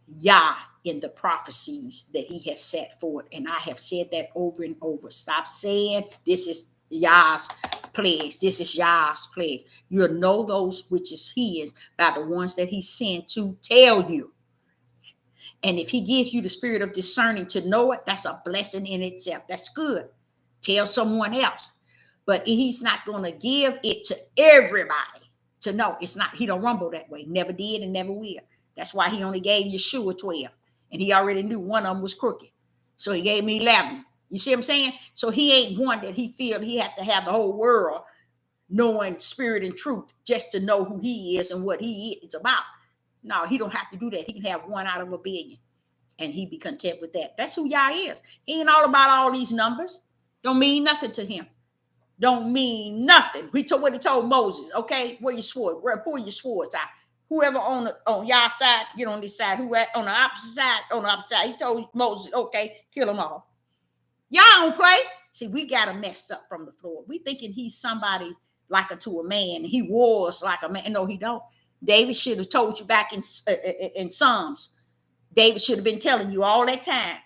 Yah in the prophecies that he has set forth. And I have said that over and over. Stop saying this is Yah's plagues. This is Yah's plagues. You'll know those which is his by the ones that he sent to tell you. And if he gives you the spirit of discerning to know it, that's a blessing in itself. That's good. Tell someone else. But he's not going to give it to everybody to know. It's not, he don't rumble that way. Never did and never will. That's why he only gave Yeshua 12. And he already knew one of them was crooked. So he gave me 11. You see what I'm saying? So he ain't one that he feel he had to have the whole world knowing spirit and truth just to know who he is and what he is about. No, he don't have to do that. He can have 1 out of 1 billion. And he be content with that. That's who Yah is. He ain't all about all these numbers. Don't mean nothing to him. Don't mean nothing. What he told Moses, okay, where your sword? Pull your swords out. Whoever on y'all side, get on this side. Who on the opposite side, He told Moses, okay, kill them all. Y'all don't play. See, we got him messed up from the floor. We thinking he's somebody like to a man. He was like a man. No, he don't. David should have told you back in Psalms. David should have been telling you all that time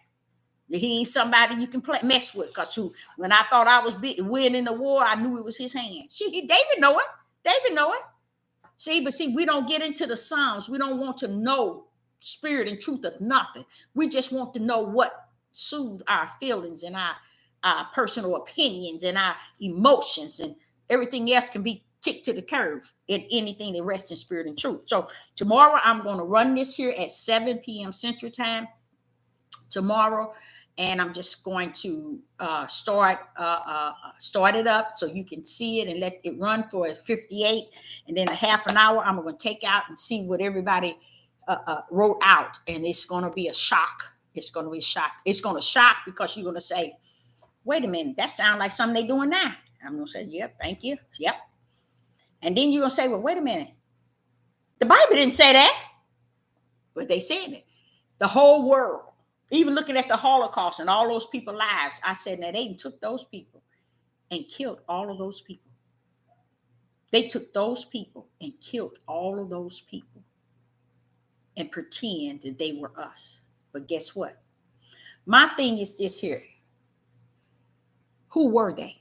that he ain't somebody you can mess with. Because when I thought I was winning the war, I knew it was his hand. David know it. David know it. See, we don't get into the Psalms. We don't want to know spirit and truth of nothing. We just want to know what soothes our feelings and our personal opinions and our emotions, and everything else can be kicked to the curb in anything that rests in spirit and truth. So tomorrow I'm going to run this here at 7 p.m. Central Time tomorrow. And I'm just going to start it up so you can see it and let it run for 58. And then a half an hour, I'm going to take out and see what everybody wrote out. And it's going to be a shock. It's going to be a shock. It's going to shock because you're going to say, wait a minute, that sounds like something they're doing now. I'm going to say, yep, thank you. Yep. And then you're going to say, well, wait a minute. The Bible didn't say that. But they said it. The whole world. Even looking at the Holocaust and all those people's lives, I said, now they took those people and killed all of those people. They took those people and killed all of those people and pretend that they were us. But guess what? My thing is this here. Who were they?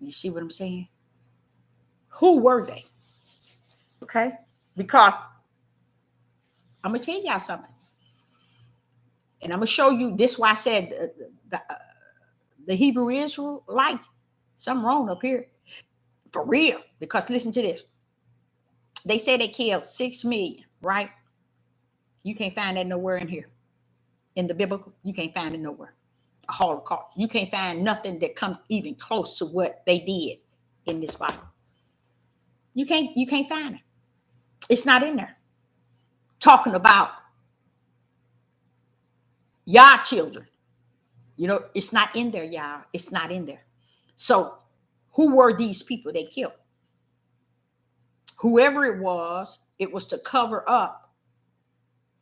You see what I'm saying? Who were they? Okay? Because I'm going to tell y'all something. And I'm going to show you this, why I said the Hebrew Israelite, something wrong up here. For real. Because listen to this. They say they killed 6 million, right? You can't find that nowhere in here. In the biblical, you can't find it nowhere. A Holocaust. You can't find nothing that comes even close to what they did in this Bible. You can't find it. It's not in there. Talking about y'all children. You know, it's not in there, y'all. It's not in there. So who were these people they killed? Whoever it was to cover up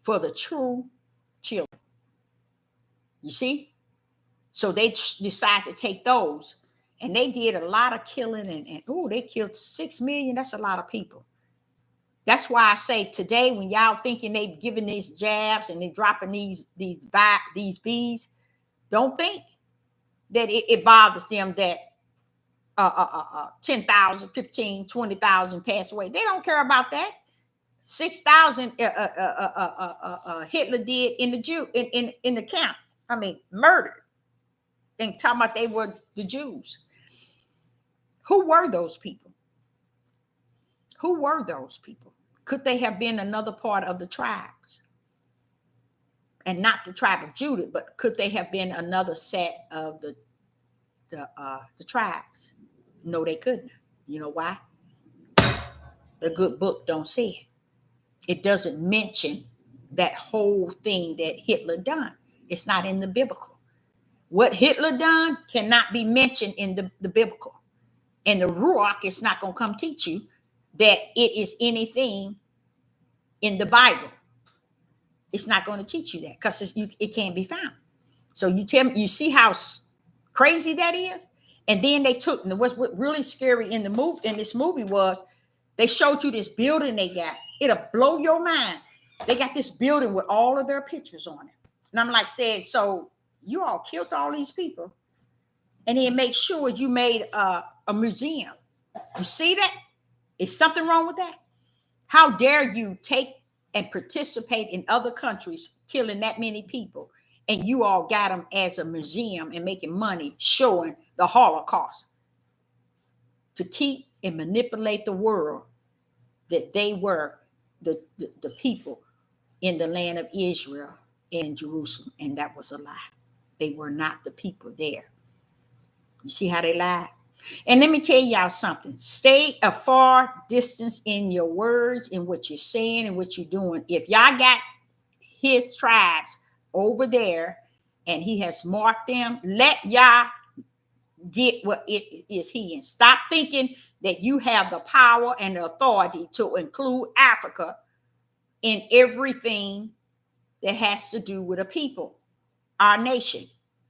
for the true children. You see? So they decided to take those, and they did a lot of killing, and they killed 6 million. That's a lot of people. That's why I say today, when y'all thinking they giving these jabs and they dropping these V's, don't think that it bothers them that 10,000, 15, 20,000 passed away. They don't care about that. 6,000 Hitler did in the camp. I mean, murdered. And talking about they were the Jews. Who were those people? Who were those people? Could they have been another part of the tribes? And not the tribe of Judah, but could they have been another set of the tribes? No, they couldn't. You know why? The good book don't say it. It doesn't mention that whole thing that Hitler done. It's not in the biblical. What Hitler done cannot be mentioned in the biblical. And the Ruach is not going to come teach you that it is anything in the Bible. It's not going to teach you that because it can't be found. So you tell me, you see how crazy that is? And then they took, what's really scary in this movie was they showed you this building they got. It'll blow your mind. They got this building with all of their pictures on it. And I'm like, said, so you all killed all these people and then make sure you made a museum. You see that? Is something wrong with that? How dare you take and participate in other countries killing that many people, and you all got them as a museum and making money showing the Holocaust to keep and manipulate the world that they were the people in the land of Israel and Jerusalem, and that was a lie. They were not the people there. You see how they lied? And let me tell y'all something. Stay a far distance in your words and what you're saying and what you're doing. If y'all got his tribes over there and he has marked them, let y'all get what it is he. And stop thinking that you have the power and the authority to include Africa in everything that has to do with a people, our nation.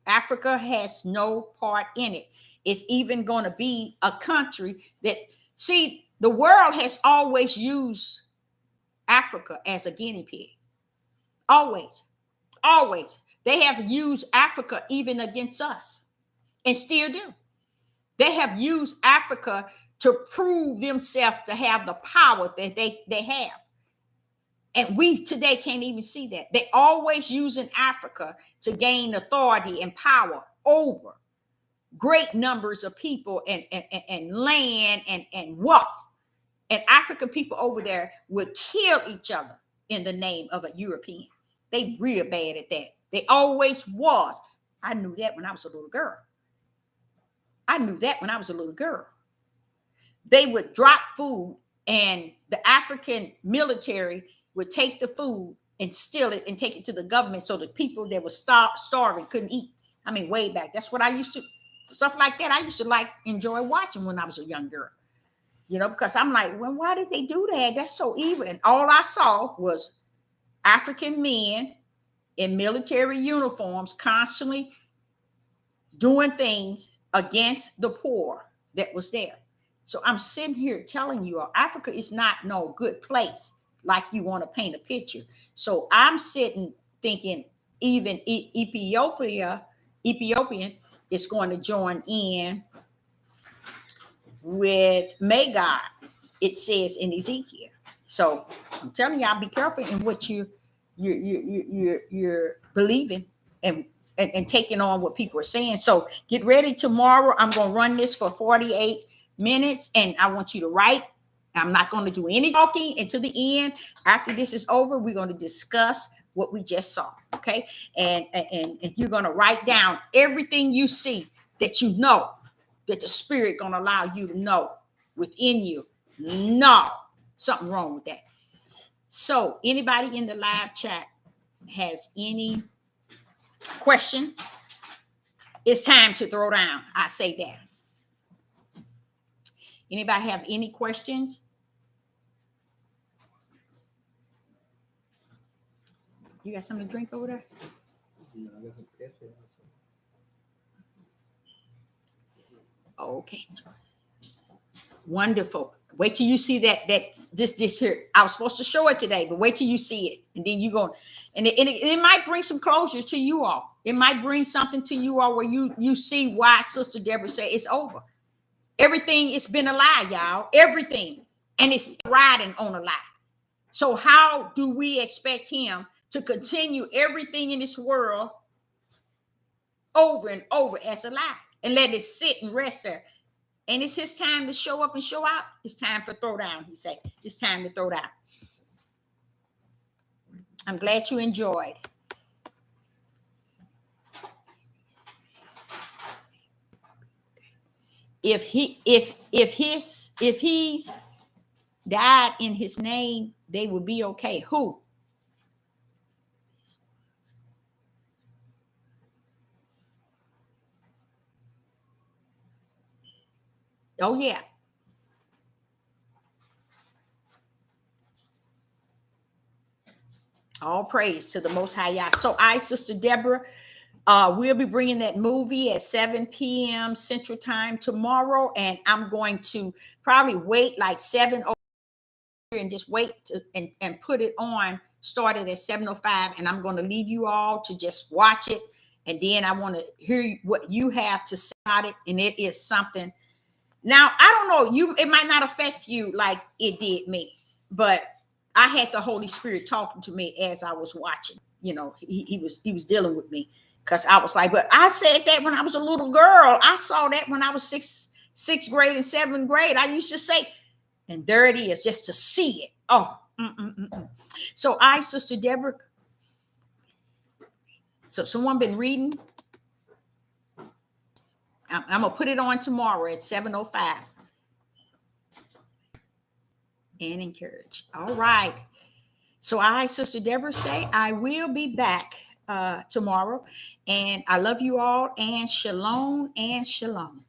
Africa has no part in it. It's even going to be a country that, see, the world has always used Africa as a guinea pig. Always. Always. They have used Africa even against us and still do. They have used Africa to prove themselves to have the power that they have. And we today can't even see that. They always using Africa to gain authority and power over great numbers of people and land and wealth. And African people over there would kill each other in the name of a European. They real bad at that. They always was. I knew that when I was a little girl. They would drop food, and the African military would take the food and steal it and take it to the government so the people that were starving couldn't eat. I mean, way back. That's what I used to, stuff like that. I used to enjoy watching when I was a young girl, because I'm like, well, why did they do that? That's so evil. And all I saw was African men in military uniforms constantly doing things against the poor that was there. So I'm sitting here telling you, Africa is not no good place like you want to paint a picture. So I'm sitting thinking even Ethiopian is going to join in with Magog, it says in Ezekiel. So I'm telling y'all, be careful in what you're believing and taking on what people are saying. So get ready tomorrow. I'm going to run this for 48 minutes, and I want you to write. I'm not going to do any talking until the end. After this is over, we're going to discuss what we just saw. Okay. And you're going to write down everything you see that you know that the Spirit going to allow you to know within you. No, something wrong with that. So anybody in the live chat has any question? It's time to throw down. I say that. Anybody have any questions? You got something to drink over there? No, I got some coffee. Okay. Wonderful. Wait till you see that this here. I was supposed to show it today, but wait till you see it, and then you go, and it might bring some closure to you all. It might bring something to you all where you see why Sister Deborah said it's over. Everything, it's been a lie, y'all. Everything, and it's riding on a lie. So how do we expect him to continue everything in this world over and over as a lie and let it sit and rest there? And it's his time to show up and show out. It's time for throwdown, he said. It's time to throw down. I'm glad you enjoyed. If he's died in his name, they will be okay. Who? Oh, yeah. All praise to the Most High Yah. So Sister Deborah, we'll be bringing that movie at 7 p.m. Central Time tomorrow, and I'm going to probably wait like 7 and just wait and put it on, started at 7:05, and I'm going to leave you all to just watch it, and then I want to hear what you have to say about it, and it is something. Now, I don't know, it might not affect you like it did me, but I had the Holy Spirit talking to me as I was watching. You know, he was dealing with me, because I was like, but I said that when I was a little girl. I saw that when I was sixth grade and seventh grade. I used to say, and there it is, just to see it. Oh, So Sister Deborah. So someone been reading. I'm gonna put it on tomorrow at 7:05. And encourage. All right. So Sister Deborah, say I will be back tomorrow. And I love you all. And shalom and shalom.